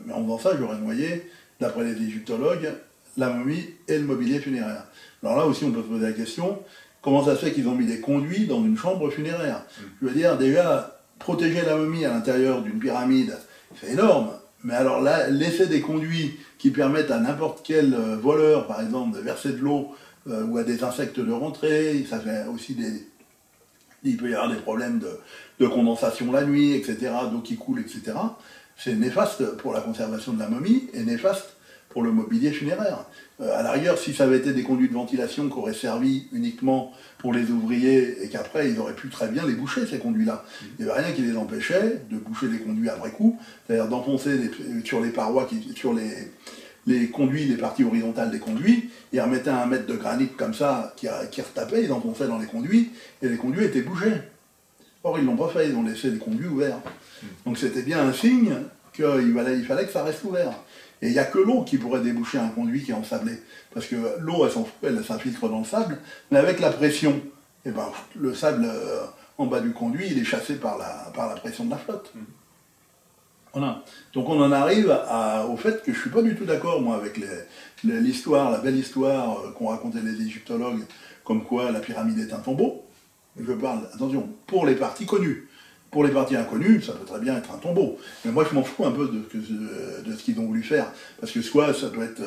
Mais en faisant ça, j'aurais noyé, d'après les égyptologues, la momie et le mobilier funéraire. Alors là aussi, on peut se poser la question, comment ça se fait qu'ils ont mis des conduits dans une chambre funéraire? Je veux dire, déjà, protéger la momie à l'intérieur d'une pyramide, c'est énorme. Mais alors là, l'effet des conduits qui permettent à n'importe quel voleur, par exemple, de verser de l'eau ou à des insectes de rentrer, ça fait aussi il peut y avoir des problèmes de condensation la nuit, etc., d'eau qui coule, etc. C'est néfaste pour la conservation de la momie et néfaste pour le mobilier funéraire. À la rigueur, si ça avait été des conduits de ventilation qui auraient servi uniquement pour les ouvriers et qu'après ils auraient pu très bien les boucher, ces conduits-là. Il n'y avait rien qui les empêchait de boucher les conduits à vrai coup, c'est-à-dire d'enfoncer sur les parois, sur les conduits, les parties horizontales des conduits, ils remettaient un mètre de granit comme ça qui retapait, ils enfonçaient dans les conduits et les conduits étaient bouchés. Or, ils ne l'ont pas fait, ils ont laissé les conduits ouverts. Donc c'était bien un signe qu'il fallait que ça reste ouvert. Et il n'y a que l'eau qui pourrait déboucher un conduit qui est ensablé. Parce que l'eau, elle s'infiltre dans le sable, mais avec la pression, le sable en bas du conduit, il est chassé par la pression de la flotte. Voilà. Donc on en arrive au fait que je ne suis pas du tout d'accord, moi, avec l'histoire, la belle histoire qu'ont raconté les égyptologues, comme quoi la pyramide est un tombeau. Je parle, attention, pour les parties connues. Pour les parties inconnues, ça peut très bien être un tombeau. Mais moi, je m'en fous un peu de ce qu'ils ont voulu faire. Parce que soit ça doit être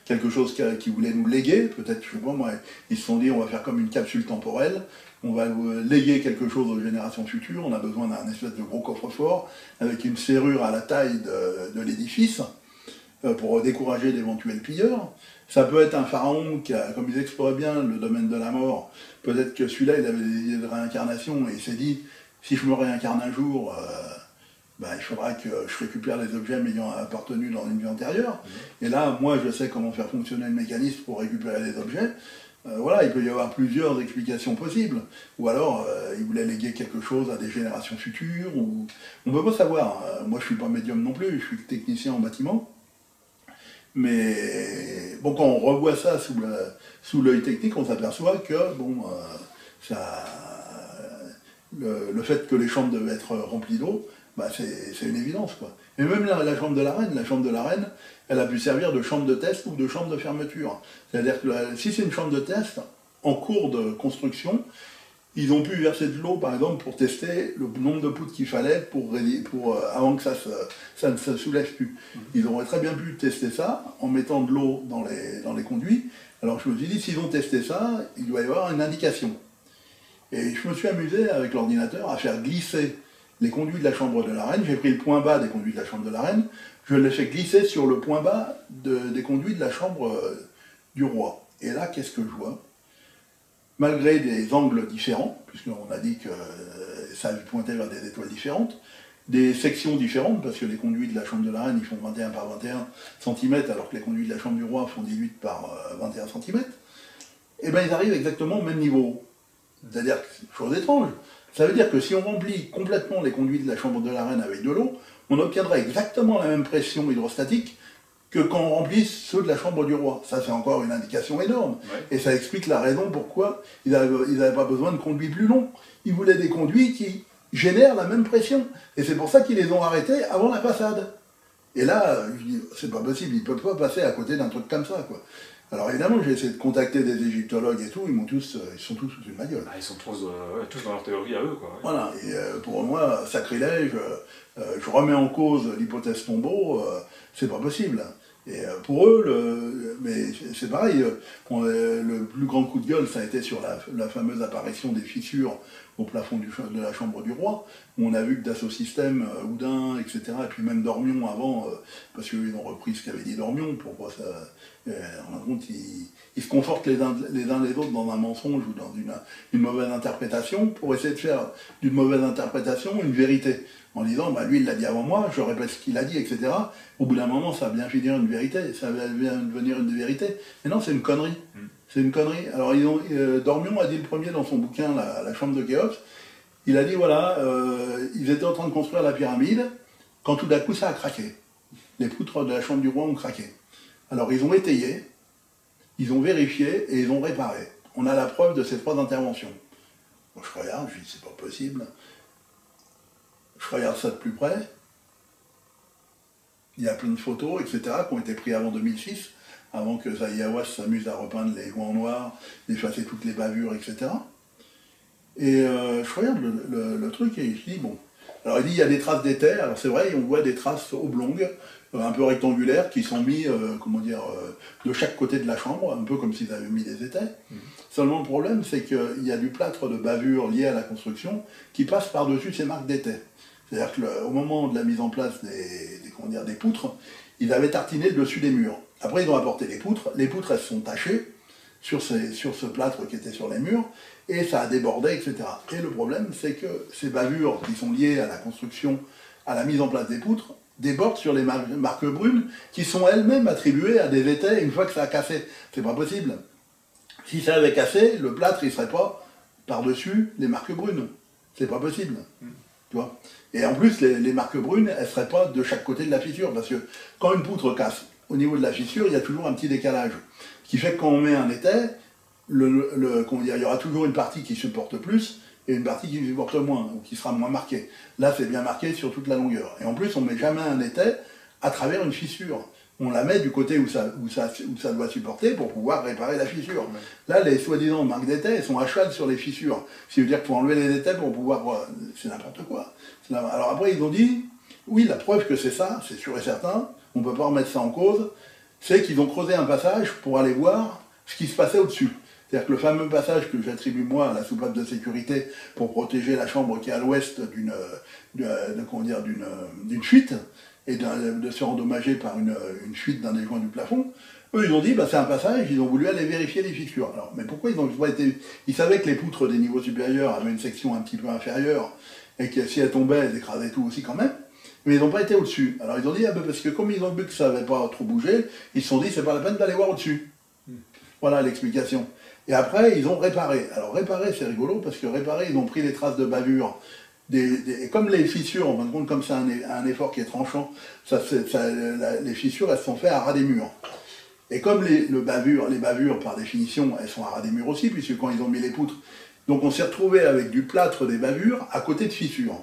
quelque chose qu'ils voulaient nous léguer, peut-être, je sais pas, moi, ils se sont dit, on va faire comme une capsule temporelle, on va léguer quelque chose aux générations futures, on a besoin d'un espèce de gros coffre-fort, avec une serrure à la taille de l'édifice, pour décourager d'éventuels pilleurs. Ça peut être un pharaon qui a, comme ils exploraient bien le domaine de la mort, peut-être que celui-là, il avait des idées de réincarnation, et il s'est dit, si je me réincarne un jour, il faudra que je récupère les objets m'ayant appartenu dans une vie antérieure. Et là, moi, je sais comment faire fonctionner le mécanisme pour récupérer les objets. Voilà, il peut y avoir plusieurs explications possibles. Ou alors, il voulait léguer quelque chose à des générations futures. Ou... On ne peut pas savoir. Moi, je ne suis pas médium non plus, je suis technicien en bâtiment. Mais bon, quand on revoit ça sous l'œil technique, on s'aperçoit que le fait que les chambres devaient être remplies d'eau, c'est une évidence, quoi. Et même la chambre de la reine, elle a pu servir de chambre de test ou de chambre de fermeture. C'est-à-dire que si c'est une chambre de test, en cours de construction, ils ont pu verser de l'eau, par exemple, pour tester le nombre de poutres qu'il fallait avant que ça ne se soulève plus. Ils auraient très bien pu tester ça en mettant de l'eau dans les conduits. Alors je me suis dit, s'ils ont testé ça, il doit y avoir une indication. Et je me suis amusé avec l'ordinateur à faire glisser les conduits de la chambre de la reine. J'ai pris le point bas des conduits de la chambre de la reine, je l'ai fait glisser sur le point bas des conduits de la chambre du roi. Et là, qu'est-ce que je vois? Malgré des angles différents, puisqu'on a dit que ça pointait vers des étoiles différentes, des sections différentes, parce que les conduits de la chambre de la reine, ils font 21 par 21 cm, alors que les conduits de la chambre du roi font 18 par 21 cm, et bien ils arrivent exactement au même niveau. C'est-à-dire, chose étrange, ça veut dire que si on remplit complètement les conduits de la chambre de la reine avec de l'eau, on obtiendrait exactement la même pression hydrostatique que quand on remplisse ceux de la chambre du roi. Ça, c'est encore une indication énorme. Ouais. Et ça explique la raison pourquoi ils n'avaient pas besoin de conduits plus longs. Ils voulaient des conduits qui génèrent la même pression. Et c'est pour ça qu'ils les ont arrêtés avant la passade. Et là, je dis, c'est pas possible, ils ne peuvent pas passer à côté d'un truc comme ça, quoi. Alors évidemment, j'ai essayé de contacter des égyptologues et tout, ils sont tous foutus de ma gueule. Ah, ils sont tous dans leur théorie à eux, quoi. Ouais. Voilà, et pour moi, sacrilège, je remets en cause l'hypothèse tombeau, c'est pas possible. Et pour eux, mais c'est pareil, le plus grand coup de gueule, ça a été sur la fameuse apparition des fissures au plafond de la chambre du roi, où on a vu que Dassault Systèmes, Oudin, etc., et puis même Dormion avant, parce qu'ils ont repris ce qu'avait dit Dormion, pourquoi ça... en compte, ils se confortent les uns les autres dans un mensonge ou dans une mauvaise interprétation, pour essayer de faire d'une mauvaise interprétation une vérité. En disant, bah, lui il l'a dit avant moi, je répète ce qu'il a dit, etc. Au bout d'un moment, ça va bien finir une vérité, ça va bien devenir une vérité. Mais non, c'est une connerie. C'est une connerie. Alors, Dormion a dit le premier dans son bouquin, la chambre de Khéops, il a dit, voilà, ils étaient en train de construire la pyramide, quand tout d'un coup ça a craqué. Les poutres de la chambre du roi ont craqué. Alors, ils ont étayé, ils ont vérifié et ils ont réparé. On a la preuve de ces 3 interventions. Bon, je regarde, je dis, c'est pas possible. Je regarde ça de plus près. Il y a plein de photos, etc., qui ont été prises avant 2006, avant que Zahi Hawass s'amuse à repeindre les joints en noir, d'effacer toutes les bavures, etc. Et je regarde le truc et je dis, bon. Alors il dit, il y a des traces d'étai. Alors c'est vrai, on voit des traces oblongues, un peu rectangulaires, qui sont mis, de chaque côté de la chambre, un peu comme s'ils avaient mis des étais. Seulement le problème, c'est qu'il y a du plâtre de bavure lié à la construction qui passe par-dessus ces marques d'étai. C'est-à-dire qu'au moment de la mise en place des poutres, ils avaient tartiné le dessus des murs. Après, ils ont apporté les poutres elles se sont tachées sur ce plâtre qui était sur les murs, et ça a débordé, etc. Et le problème, c'est que ces bavures qui sont liées à la construction, à la mise en place des poutres, débordent sur les marques brunes, qui sont elles-mêmes attribuées à des étais une fois que ça a cassé. C'est pas possible. Si ça avait cassé, le plâtre, il serait pas par-dessus les marques brunes. C'est pas possible. Tu vois. Et en plus, les marques brunes, elles ne seraient pas de chaque côté de la fissure, parce que quand une poutre casse, au niveau de la fissure, il y a toujours un petit décalage. Ce qui fait que quand on met un étai, il y aura toujours une partie qui supporte plus et une partie qui supporte moins, ou qui sera moins marquée. Là, c'est bien marqué sur toute la longueur. Et en plus, on ne met jamais un étai à travers une fissure. On la met du côté où ça doit supporter pour pouvoir réparer la fissure. Là, les soi-disant marques d'étais, elles sont à cheval sur les fissures. Ce qui veut dire qu'il faut enlever les étais pour pouvoir... c'est n'importe quoi. Alors après, ils ont dit, oui, la preuve que c'est ça, c'est sûr et certain, on ne peut pas remettre ça en cause, c'est qu'ils ont creusé un passage pour aller voir ce qui se passait au-dessus. C'est-à-dire que le fameux passage que j'attribue moi à la soupape de sécurité pour protéger la chambre qui est à l'ouest d'une fuite, et de se endommager par une fuite d'un des joints du plafond, eux ils ont dit, bah, c'est un passage, ils ont voulu aller vérifier les fissures. Alors, mais pourquoi ils ont pas été... Ils savaient que les poutres des niveaux supérieurs avaient une section un petit peu inférieure, et que si elles tombaient, elles écrasaient tout aussi quand même, mais ils n'ont pas été au-dessus. Alors ils ont dit, ah, bah, parce que comme ils ont vu que ça n'avait pas trop bougé, ils se sont dit, c'est pas la peine d'aller voir au-dessus. Voilà l'explication. Et après, ils ont réparé. Alors réparer, c'est rigolo, parce que réparer, ils ont pris les traces de bavure. Et comme les fissures, en fin de compte, comme c'est un effort qui est tranchant, les fissures, elles se sont faites à ras des murs. Et comme les bavures, par définition, elles sont à ras des murs aussi, puisque quand ils ont mis les poutres, donc on s'est retrouvé avec du plâtre des bavures à côté de fissures.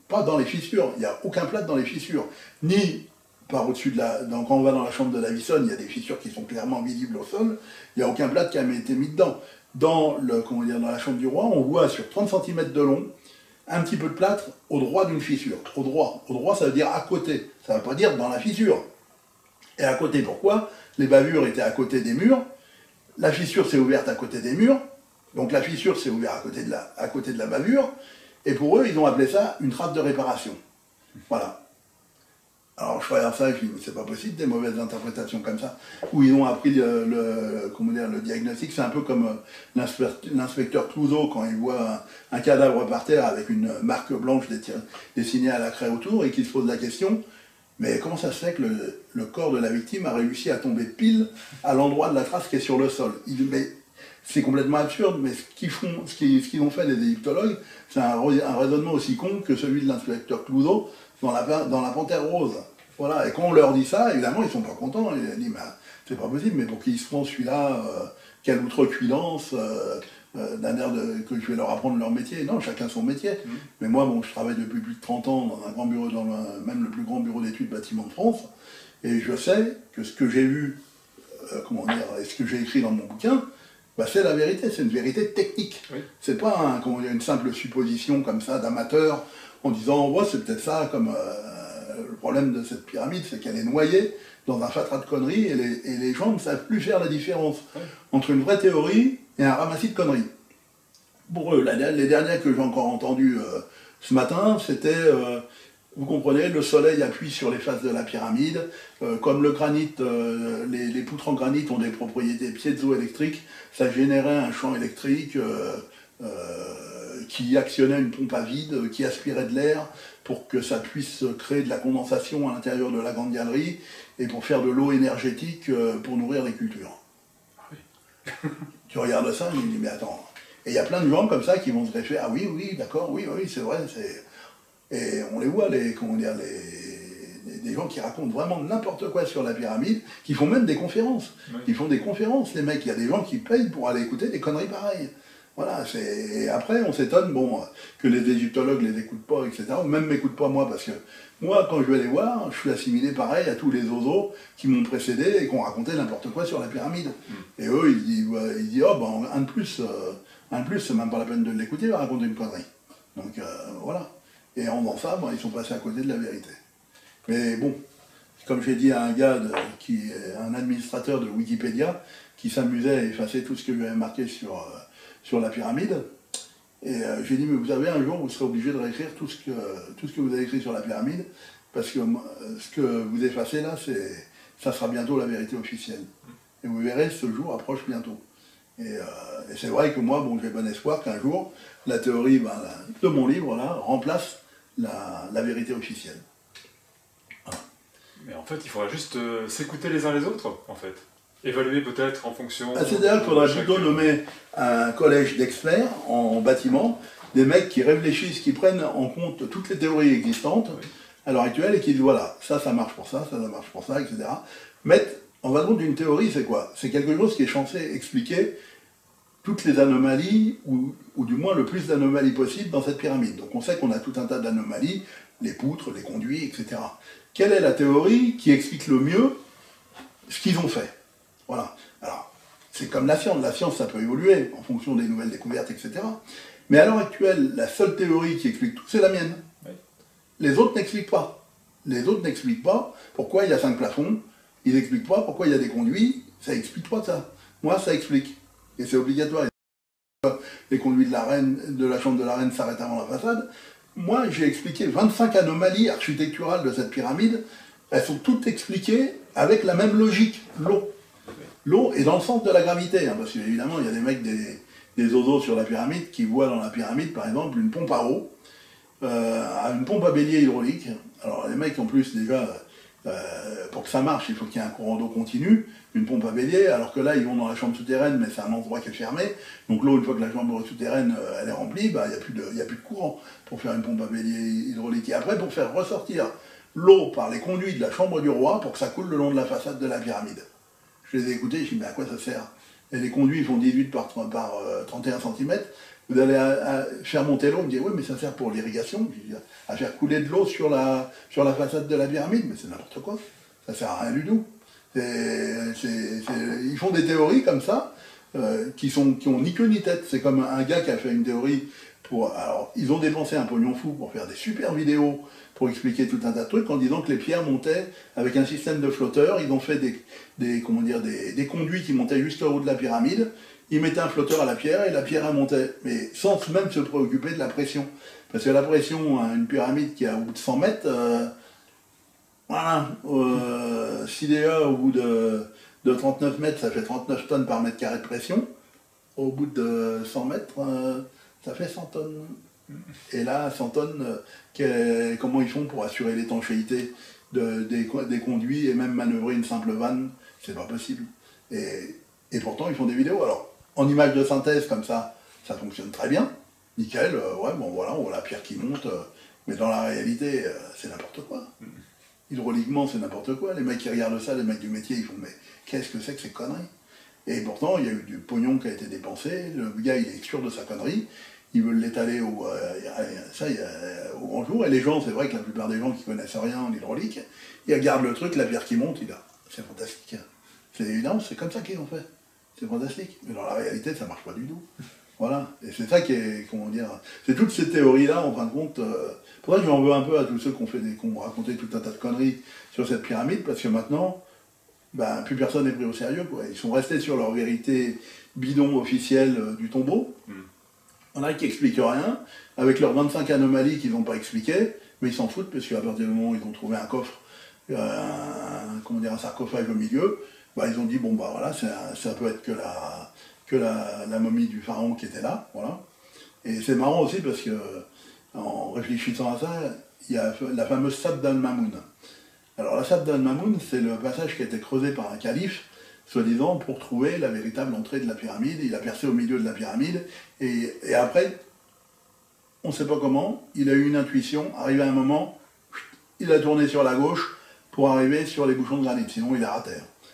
Pas dans les fissures, il n'y a aucun plâtre dans les fissures. Ni par au-dessus de quand on va dans la chambre de la Vissonne, il y a des fissures qui sont clairement visibles au sol, il n'y a aucun plâtre qui a été mis dedans. Dans la chambre du roi, on voit sur 30 cm de long, un petit peu de plâtre au droit d'une fissure. Au droit, ça veut dire à côté. Ça ne veut pas dire dans la fissure. Et à côté, pourquoi? Les bavures étaient à côté des murs. La fissure s'est ouverte à côté des murs. Donc la fissure s'est ouverte à côté de la bavure. Et pour eux, ils ont appelé ça une trace de réparation. Voilà. Alors je regarde ça et je dis, mais c'est pas possible, des mauvaises interprétations comme ça, où ils ont appris le diagnostic. C'est un peu comme l'inspecteur Clouseau quand il voit un cadavre par terre avec une marque blanche dessinée à la craie autour et qu'il se pose la question, mais comment ça se fait que le corps de la victime a réussi à tomber pile à l'endroit de la trace qui est sur le sol? Mais c'est complètement absurde, mais ce qu'ils ont fait les égyptologues, c'est un raisonnement aussi con que celui de l'inspecteur Clouseau dans la Panthère Rose. Voilà, et quand on leur dit ça, évidemment, ils sont pas contents. Ils disent, c'est pas possible, mais pour qu'ils se font celui-là, quelle outrecuidance, que je vais leur apprendre leur métier. Non, chacun son métier. Mais moi, bon, je travaille depuis plus de 30 ans dans un grand bureau, même le plus grand bureau d'études bâtiments de France, et je sais que ce que j'ai vu, et ce que j'ai écrit dans mon bouquin, bah, c'est la vérité, c'est une vérité technique. Oui. C'est pas une simple supposition comme ça d'amateur en disant oh, c'est peut-être ça, comme le problème de cette pyramide, c'est qu'elle est noyée dans un fatras de conneries et les gens ne savent plus faire la différence entre une vraie théorie et un ramassis de conneries. Pour eux, les dernières que j'ai encore entendues ce matin, c'était vous comprenez, le soleil appuie sur les faces de la pyramide, comme le granit, les poutres en granit ont des propriétés piézoélectriques, ça générait un champ électrique qui actionnait une pompe à vide, qui aspirait de l'air pour que ça puisse créer de la condensation à l'intérieur de la grande galerie et pour faire de l'eau énergétique pour nourrir les cultures. Oui. Tu regardes ça et tu dis mais attends. Et il y a plein de gens comme ça qui vont se référer, ah oui, oui, d'accord, oui, oui, c'est vrai, c'est... Et on les voit, des gens qui racontent vraiment n'importe quoi sur la pyramide, qui font même des conférences. Oui. Ils font des conférences, les mecs. Il y a des gens qui payent pour aller écouter des conneries pareilles. Voilà, et après, on s'étonne que les égyptologues les écoutent pas, etc. Ou même m'écoutent pas moi, parce que moi, quand je vais les voir, je suis assimilé pareil à tous les oiseaux qui m'ont précédé et qui ont raconté n'importe quoi sur la pyramide. Et eux, ils disent oh, ben, un de plus, c'est même pas la peine de l'écouter, il va raconter une connerie. Donc, voilà. Et en faisant ça, ils sont passés à côté de la vérité. Mais bon, comme j'ai dit à un gars qui est un administrateur de Wikipédia, qui s'amusait à effacer tout ce que j'avais marqué sur la pyramide, et j'ai dit, mais vous savez, un jour, vous serez obligé de réécrire tout ce que vous avez écrit sur la pyramide, parce que ce que vous effacez là, ça sera bientôt la vérité officielle. Et vous verrez, ce jour approche bientôt. Et c'est vrai que moi, j'ai bon espoir qu'un jour, la théorie de mon livre là, remplace la vérité officielle. Voilà. Mais en fait, il faudrait juste s'écouter les uns les autres, en fait. Évaluer peut-être en fonction... C'est-à-dire qu'il faudrait plutôt nommer un collège d'experts en bâtiment, des mecs qui réfléchissent, qui prennent en compte toutes les théories existantes à l'heure actuelle et qui disent voilà, ça marche pour ça, ça marche pour ça, etc. Mettre en valeur d'une théorie, c'est quoi? C'est quelque chose qui est censé expliquer toutes les anomalies, ou du moins le plus d'anomalies possible dans cette pyramide. Donc on sait qu'on a tout un tas d'anomalies, les poutres, les conduits, etc. Quelle est la théorie qui explique le mieux ce qu'ils ont fait? Voilà. Alors, c'est comme la science, ça peut évoluer en fonction des nouvelles découvertes, etc. Mais à l'heure actuelle, la seule théorie qui explique tout, c'est la mienne. Oui. Les autres n'expliquent pas. Les autres n'expliquent pas pourquoi il y a 5 plafonds, ils n'expliquent pas pourquoi il y a des conduits, ça explique pas ça. Moi, ça explique. Et c'est obligatoire. Les conduits de la chambre de la reine s'arrêtent avant la façade. Moi, j'ai expliqué 25 anomalies architecturales de cette pyramide. Elles sont toutes expliquées avec la même logique, l'eau. L'eau est dans le centre de la gravité, parce qu'évidemment, il y a des mecs, des oiseaux sur la pyramide qui voient dans la pyramide, par exemple, une pompe à eau, une pompe à bélier hydraulique. Alors les mecs, en plus, déjà, pour que ça marche, il faut qu'il y ait un courant d'eau continu, une pompe à bélier, alors que là, ils vont dans la chambre souterraine, mais c'est un endroit qui est fermé. Donc l'eau, une fois que la chambre souterraine elle est remplie, il n'y a plus de courant pour faire une pompe à bélier hydraulique. Et après, pour faire ressortir l'eau par les conduits de la chambre du roi, pour que ça coule le long de la façade de la pyramide. Je les ai écoutés, je me suis dit, mais à quoi ça sert? Et les conduits font 18 par 31 cm. Vous allez faire monter l'eau, il me dit, oui, mais ça sert pour l'irrigation, à faire couler de l'eau sur la façade de la pyramide, mais c'est n'importe quoi, ça sert à rien du tout. Ils font des théories comme ça, qui ont ni queue ni tête. C'est comme un gars qui a fait une théorie alors, ils ont dépensé un pognon fou pour faire des super vidéos, pour expliquer tout un tas de trucs, en disant que les pierres montaient avec un système de flotteurs. Ils ont fait des conduits qui montaient jusqu'au haut de la pyramide. Ils mettaient un flotteur à la pierre et la pierre montait, mais sans même se préoccuper de la pression. Parce que la pression, une pyramide qui est à bout de 100 mètres, CDA au bout de 39 mètres, ça fait 39 tonnes par mètre carré de pression. Au bout de 100 mètres, ça fait 100 tonnes. Et là, 100 tonnes, comment ils font pour assurer l'étanchéité des conduits et même manœuvrer une simple vanne? C'est pas possible. Et pourtant, ils font des vidéos. Alors, en image de synthèse, comme ça fonctionne très bien. Nickel, on voit la pierre qui monte. Mais dans la réalité, c'est n'importe quoi. Hydrauliquement, c'est n'importe quoi. Les mecs qui regardent ça, les mecs du métier, ils font, mais qu'est-ce que c'est que ces conneries? Et pourtant, il y a eu du pognon qui a été dépensé, le gars il est sûr de sa connerie, ils veulent l'étaler au grand jour, et les gens, c'est vrai que la plupart des gens qui connaissent rien en hydraulique, ils regardent le truc, la bière qui monte, c'est fantastique. C'est évident, c'est comme ça qu'ils ont fait. C'est fantastique. Mais dans la réalité, ça marche pas du tout. Voilà. Et c'est ça qui est, comment dire, c'est toutes ces théories-là, en fin de compte. Pour ça que j'en veux un peu à tous ceux qui ont raconté tout un tas de conneries sur cette pyramide, parce que maintenant, ben, plus personne n'est pris au sérieux, quoi. Ils sont restés sur leur vérité bidon officielle du tombeau. On a qui expliquent rien, avec leurs 25 anomalies qu'ils n'ont pas expliquées, mais ils s'en foutent, parce qu'à partir du moment où ils ont trouvé un coffre, un sarcophage au milieu, bah, ils ont dit, bon, bah voilà, ça peut être que la momie du pharaon qui était là, voilà. Et c'est marrant aussi parce que, en réfléchissant à ça, il y a la fameuse Sab al-Mamoun. Alors la Sab al-Mamoun, c'est le passage qui a été creusé par un calife, soi-disant pour trouver la véritable entrée de la pyramide. Il a percé au milieu de la pyramide, et après, on ne sait pas comment, il a eu une intuition, arrivé à un moment, il a tourné sur la gauche pour arriver sur les bouchons de granit, sinon il a raté.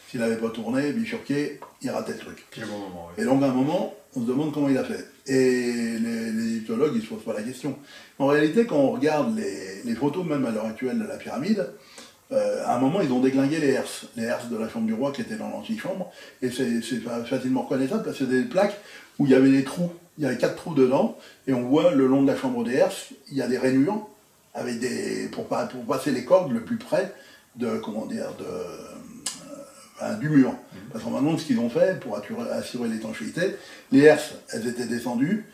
S'il n'avait pas tourné, bifurqué, il ratait le truc. Quel bon moment, oui. Et donc à un moment, on se demande comment il a fait. Et les égyptologues, ils ne se posent pas la question. En réalité, quand on regarde les photos, même à l'heure actuelle, de la pyramide, à un moment, ils ont déglingué les herses de la chambre du roi qui étaient dans l'antichambre, et c'est facilement reconnaissable parce que c'est des plaques où il y avait des trous, il y avait 4 trous dedans, et on voit le long de la chambre des herses, il y a des rainures, avec pour passer les cordes le plus près de, du mur. Parce qu'en maintenant, ce qu'ils ont fait, pour assurer l'étanchéité, les herses, elles étaient descendues,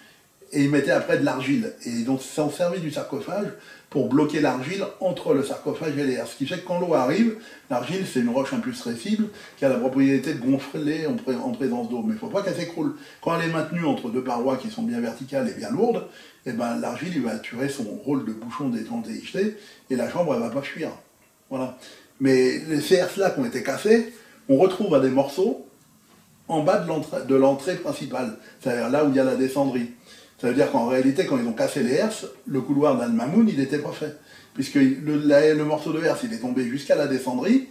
et ils mettaient après de l'argile. Et ils s'en servi du sarcophage pour bloquer l'argile entre le sarcophage et les herses. Ce qui fait que quand l'eau arrive, l'argile, c'est une roche impulsrécible qui a la propriété de gonfler en présence d'eau. Mais il ne faut pas qu'elle s'écroule. Quand elle est maintenue entre deux parois qui sont bien verticales et bien lourdes, eh ben, l'argile il va assurer son rôle de bouchon d'étanchéité et la chambre elle ne va pas fuir. Voilà. Mais ces herses-là qui ont été cassées, on retrouve à des morceaux en bas de l'entrée principale, c'est-à-dire là où il y a la descendrie. Ça veut dire qu'en réalité, quand ils ont cassé les herses, le couloir d'Al-Mamoun, il n'était pas fait. Puisque le morceau de herse, il est tombé jusqu'à la descendrie,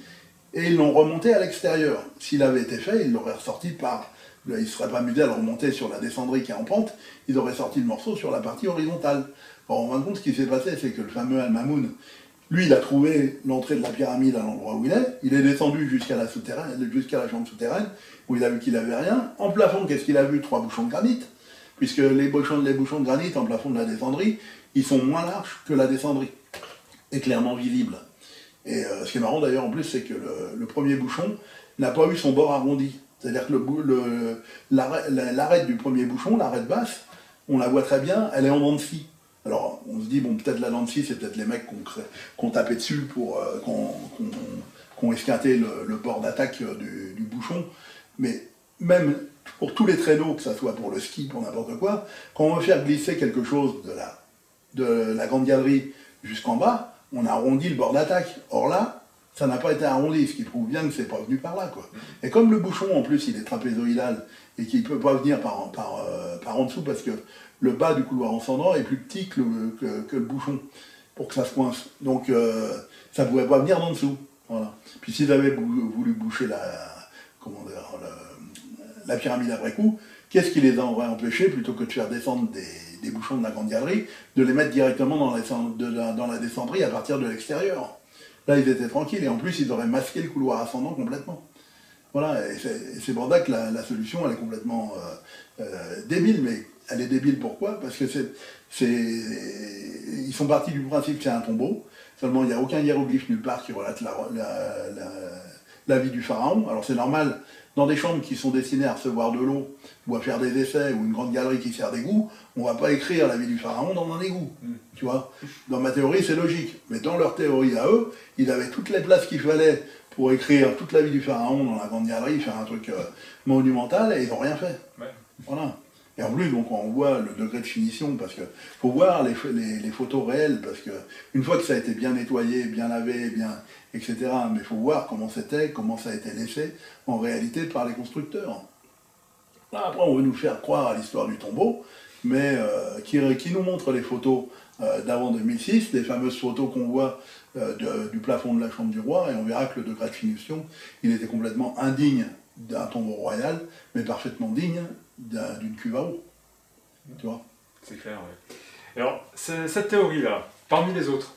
et ils l'ont remonté à l'extérieur. S'il avait été fait, ils l'auraient ressorti par... Ils ne seraient pas amusés à le remonter sur la descendrie qui est en pente, ils auraient sorti le morceau sur la partie horizontale. Bon, en fin de compte, ce qui s'est passé, c'est que le fameux Al-Mamoun, lui, il a trouvé l'entrée de la pyramide à l'endroit où il est descendu jusqu'à la chambre souterraine, où il a vu qu'il n'avait rien. En plafond, qu'est-ce qu'il a vu? 3 bouchons de granit. Puisque les bouchons de granit en plafond de la descendrie, ils sont moins larges que la descendrie, et clairement visibles. Et ce qui est marrant d'ailleurs en plus, c'est que le premier bouchon n'a pas eu son bord arrondi. C'est-à-dire que l'arête du premier bouchon, l'arête basse, on la voit très bien, elle est en dents de scie. Alors on se dit, bon, peut-être la dent de scie, c'est peut-être les mecs qui ont tapé dessus pour qui ont esquinté le bord d'attaque du bouchon, mais même pour tous les traîneaux, que ce soit pour le ski, pour n'importe quoi, quand on veut faire glisser quelque chose de la grande galerie jusqu'en bas, on arrondit le bord d'attaque. Or là, ça n'a pas été arrondi, ce qui prouve bien que c'est pas venu par là, quoi. Et comme le bouchon, en plus, il est trapézoïdal et qu'il ne peut pas venir par en dessous, parce que le bas du couloir ascendant est plus petit que le bouchon, pour que ça se coince. Donc, ça ne pouvait pas venir d'en dessous. Voilà. Puis s'ils avaient voulu boucher la pyramide après coup, qu'est-ce qui les aurait empêchés, plutôt que de faire descendre des bouchons de la grande galerie, de les mettre directement dans la descendrie à partir de l'extérieur? Là, ils étaient tranquilles, et en plus, ils auraient masqué le couloir ascendant complètement. Voilà, et c'est pour ça que la solution, elle est complètement débile, mais elle est débile pourquoi? Parce que ils sont partis du principe que c'est un tombeau, seulement il n'y a aucun hiéroglyphe nulle part qui relate la vie du pharaon. Alors c'est normal, dans des chambres qui sont destinées à recevoir de l'eau, ou à faire des essais, ou une grande galerie qui sert d'égout, on ne va pas écrire la vie du pharaon dans un égout, tu vois. Dans ma théorie, c'est logique, mais dans leur théorie à eux, ils avaient toutes les places qu'il fallait pour écrire toute la vie du pharaon dans la grande galerie, faire un truc monumental, et ils n'ont rien fait. Ouais. Voilà. Et en plus, donc, on voit le degré de finition, parce qu'il faut voir les photos réelles, parce que une fois que ça a été bien nettoyé, bien lavé, etc., mais il faut voir comment c'était, comment ça a été laissé en réalité par les constructeurs. Là, après, on veut nous faire croire à l'histoire du tombeau, mais qui nous montre les photos d'avant 2006, les fameuses photos qu'on voit du plafond de la chambre du roi, et on verra que le degré de finition, il était complètement indigne d'un tombeau royal, mais parfaitement digne d'une cuve à eau. Tu vois? C'est clair, oui. Alors, cette théorie-là, parmi les autres,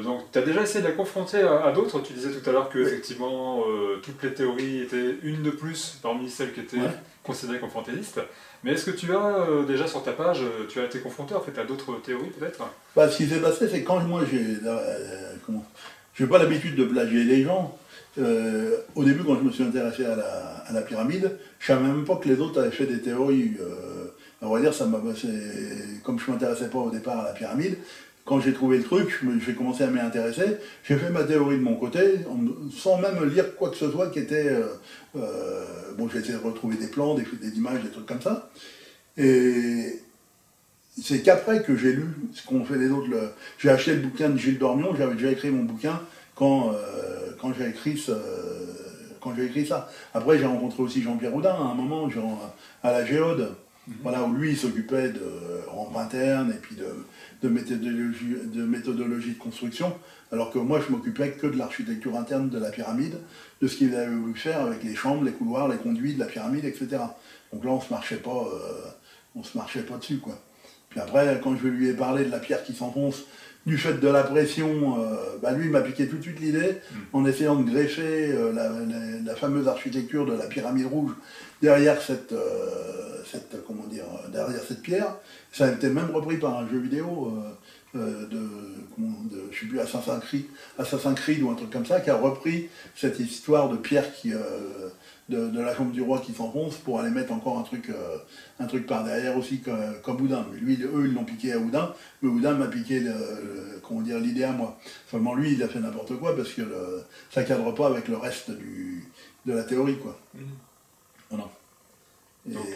donc tu as déjà essayé de la confronter à d'autres. Tu disais tout à l'heure que effectivement toutes les théories étaient une de plus parmi celles qui étaient considérées comme fantaisistes. Mais est-ce que tu as déjà sur ta page, tu as été confronté en fait à d'autres théories peut-être? Bah, ce qui s'est passé, c'est que quand moi j'ai pas l'habitude de plagier les gens. Au début, quand je me suis intéressé à la pyramide, je savais même pas que les autres avaient fait des théories. On va dire, comme je ne m'intéressais pas au départ à la pyramide, quand j'ai trouvé le truc, j'ai commencé à m'y intéresser, j'ai fait ma théorie de mon côté, sans même lire quoi que ce soit qui était... bon, j'ai essayé de retrouver des plans, des images, des trucs comme ça. Et c'est qu'après que j'ai lu ce qu'ont fait les autres. J'ai acheté le bouquin de Gilles Dormion, j'avais déjà écrit mon bouquin quand j'ai écrit ça. Après, j'ai rencontré aussi Jean-Pierre Houdin, à un moment, à la Géode. Voilà, où lui il s'occupait de rampes internes et puis de méthodologie de construction, alors que moi je m'occupais que de l'architecture interne de la pyramide, de ce qu'il avait voulu faire avec les chambres, les couloirs, les conduits de la pyramide, etc. Donc là on se marchait pas dessus, quoi. Puis après, quand je lui ai parlé de la pierre qui s'enfonce, du fait de la pression, lui il m'a piqué tout de suite l'idée, en essayant de greffer la fameuse architecture de la pyramide rouge derrière derrière cette pierre. Ça a été même repris par un jeu vidéo je sais plus, Assassin's Creed ou un truc comme ça, qui a repris cette histoire de pierre de la chambre du roi qui s'enfonce pour aller mettre encore un truc par derrière aussi comme Houdin. Mais eux ils l'ont piqué à Houdin, mais Houdin m'a piqué l'idée à moi. Seulement lui il a fait n'importe quoi parce que ça cadre pas avec le reste de la théorie, quoi. Voilà. Donc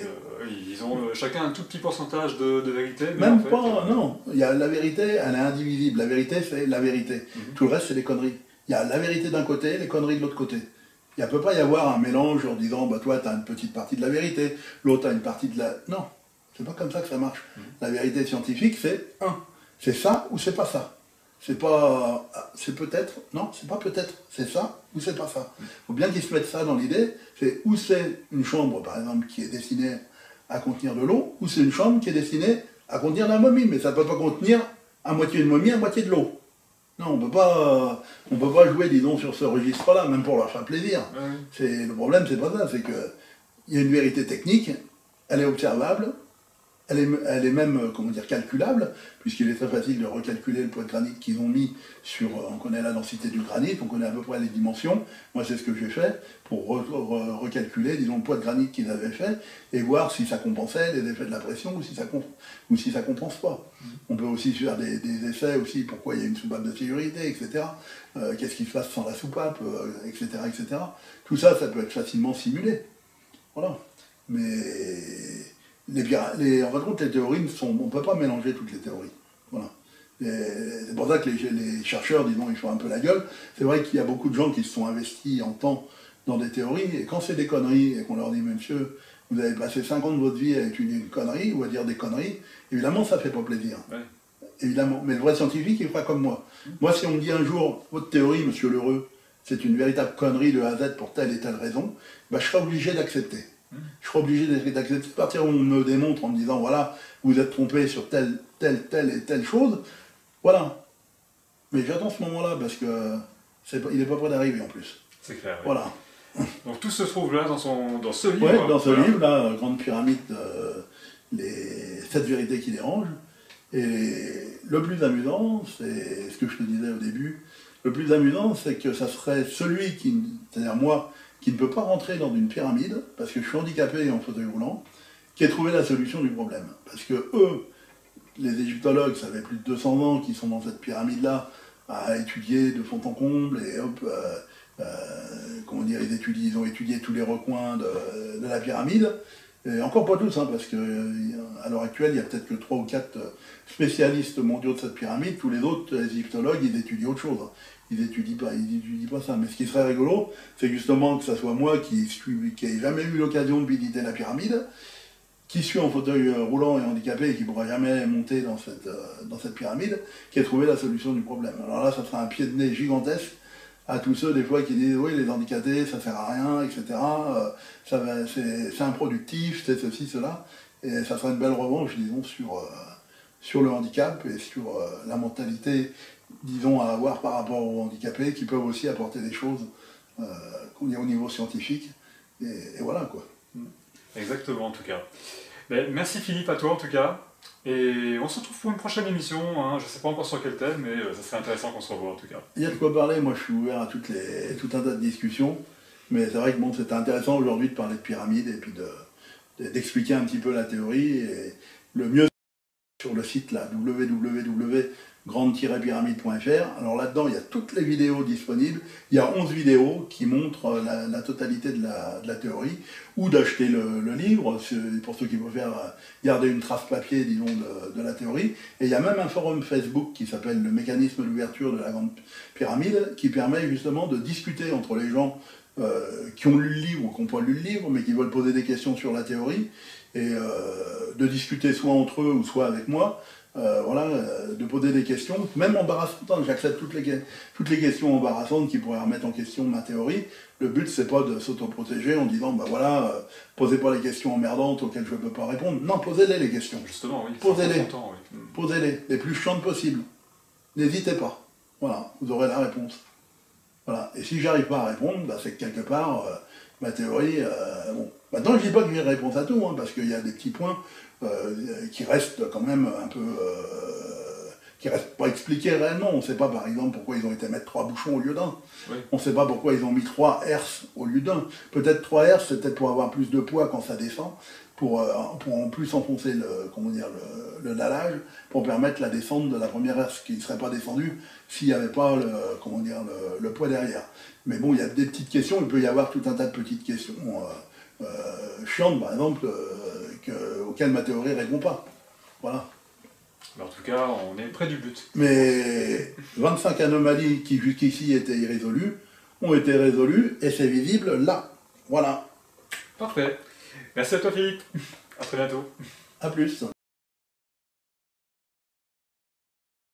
ils ont chacun un tout petit pourcentage de vérité. Mais même en fait, pas, non. Il y a la vérité, elle est indivisible. La vérité, c'est la vérité. Tout le reste, c'est des conneries. Il y a la vérité d'un côté, les conneries de l'autre côté. Il ne peut pas y avoir un mélange en disant, bah, toi, tu as une petite partie de la vérité, l'autre a une partie de la... Non, c'est pas comme ça que ça marche. La vérité scientifique, c'est ça ou c'est pas ça. C'est pas... C'est peut-être... Non, c'est pas peut-être. C'est ça ou c'est pas ça. Il faut bien qu'ils se mettent ça dans l'idée. C'est où c'est une chambre, par exemple, qui est destinée à contenir de l'eau, ou c'est une chambre qui est destinée à contenir de la momie. Mais ça ne peut pas contenir à moitié de momie, à moitié de l'eau. Non, on ne peut pas jouer, disons, sur ce registre-là, même pour leur faire plaisir. Le problème, c'est pas ça. C'est qu'il y a une vérité technique, elle est observable, elle est même, calculable, puisqu'il est très facile de recalculer le poids de granit qu'ils ont mis sur... on connaît la densité du granit, on connaît à peu près les dimensions. Moi, c'est ce que j'ai fait pour recalculer, disons, le poids de granit qu'ils avaient fait, et voir si ça compensait les effets de la pression ou si ça compense pas. On peut aussi faire des essais aussi, pourquoi il y a une soupape de sécurité, etc. Qu'est-ce qui se passe sans la soupape, etc., etc. Tout ça, ça peut être facilement simulé. Voilà. Mais... en fin de compte, les théories, on ne peut pas mélanger toutes les théories. Voilà. C'est pour ça que les chercheurs, disons, ils font un peu la gueule. C'est vrai qu'il y a beaucoup de gens qui se sont investis en temps dans des théories, et quand c'est des conneries, et qu'on leur dit, monsieur, vous avez passé 5 ans de votre vie à étudier une connerie, ou à dire des conneries, évidemment, ça ne fait pas plaisir. Ouais. Évidemment. Mais le vrai scientifique, il fera comme moi. Moi, si on me dit un jour, votre théorie, monsieur Lheureux, c'est une véritable connerie de A à Z pour telle et telle raison, ben, je serai obligé d'accepter. Je serai obligé d'accepter. À partir où on me démontre en me disant, voilà, vous êtes trompé sur telle et telle chose, voilà. Mais j'attends ce moment-là parce que il n'est pas prêt d'arriver en plus. C'est clair. Oui. Voilà. Donc tout se trouve là dans ce livre. Oui, dans ce livre-là, Grande Pyramide, les 7 vérités qui dérangent. Et le plus amusant, c'est ce que je te disais au début, le plus amusant, c'est que ça serait celui c'est-à-dire moi, qui ne peut pas rentrer dans une pyramide, parce que je suis handicapé et en fauteuil roulant, qui a trouvé la solution du problème. Parce que eux, les égyptologues, ça fait plus de 200 ans qu'ils sont dans cette pyramide-là, à étudier de fond en comble, et hop, ils ont étudié tous les recoins de la pyramide, et encore pas tous, hein, parce qu'à l'heure actuelle, il y a peut-être que 3 ou 4 spécialistes mondiaux de cette pyramide, tous les autres, les égyptologues, ils étudient autre chose. Ils n'étudient pas ça. Mais ce qui serait rigolo, c'est justement que ce soit moi qui n'ai jamais eu l'occasion de visiter la pyramide, qui suis en fauteuil roulant et handicapé et qui ne pourra jamais monter dans cette pyramide, qui ait trouvé la solution du problème. Alors là, ça sera un pied de nez gigantesque à tous ceux des fois qui disent oui, les handicapés, ça sert à rien, etc. C'est improductif, c'est ceci, cela. Et ça sera une belle revanche, disons, sur le handicap et sur la mentalité, disons, à avoir par rapport aux handicapés, qui peuvent aussi apporter des choses qu'on est au niveau scientifique. Et voilà, quoi. Exactement, en tout cas. Mais merci Philippe, à toi en tout cas. Et on se retrouve pour une prochaine émission. Hein. Je ne sais pas encore sur quel thème, mais ça serait intéressant qu'on se revoie en tout cas. Il y a de quoi parler. Moi, je suis ouvert à tout un tas de discussions. Mais c'est vrai que bon, c'était intéressant aujourd'hui de parler de pyramide et puis d'expliquer un petit peu la théorie. Et le mieux, sur le site là, www.grande-pyramide.fr. Alors là-dedans, il y a toutes les vidéos disponibles. Il y a 11 vidéos qui montrent la totalité de la théorie, ou d'acheter le livre, pour ceux qui préfèrent garder une trace papier, disons, de la théorie. Et il y a même un forum Facebook qui s'appelle le mécanisme d'ouverture de la Grande Pyramide, qui permet justement de discuter entre les gens qui ont lu le livre ou qui n'ont pas lu le livre, mais qui veulent poser des questions sur la théorie, et de discuter soit entre eux ou soit avec moi, voilà, de poser des questions, même embarrassantes. J'accepte toutes les questions embarrassantes qui pourraient remettre en question ma théorie. Le but, c'est pas de s'autoprotéger en disant, bah voilà, posez pas les questions emmerdantes auxquelles je ne peux pas répondre. Non, posez-les les questions. Justement, oui. Posez-les. Oui. Posez-les, les plus chiantes possibles. N'hésitez pas. Voilà, vous aurez la réponse. Voilà. Et si j'arrive pas à répondre, bah, c'est que quelque part, ma théorie, bon. Maintenant, je ne dis pas que j'ai réponse à tout, hein, parce qu'il y a des petits points qui restent quand même un peu... qui restent pas expliqués réellement. On ne sait pas, par exemple, pourquoi ils ont été mettre 3 bouchons au lieu d'un. Oui. On ne sait pas pourquoi ils ont mis 3 herses au lieu d'un. Peut-être 3 herses, c'est peut-être pour avoir plus de poids quand ça descend, pour en plus enfoncer le dallage, pour permettre la descente de la première herse qui ne serait pas descendue s'il n'y avait pas le poids derrière. Mais bon, il y a des petites questions, il peut y avoir tout un tas de petites questions chiantes, par exemple, auxquelles ma théorie ne répond pas. Voilà. Mais en tout cas, on est près du but. Mais 25 anomalies qui jusqu'ici étaient irrésolues ont été résolues et c'est visible là. Voilà. Parfait. Merci à toi Philippe. À très bientôt. A plus.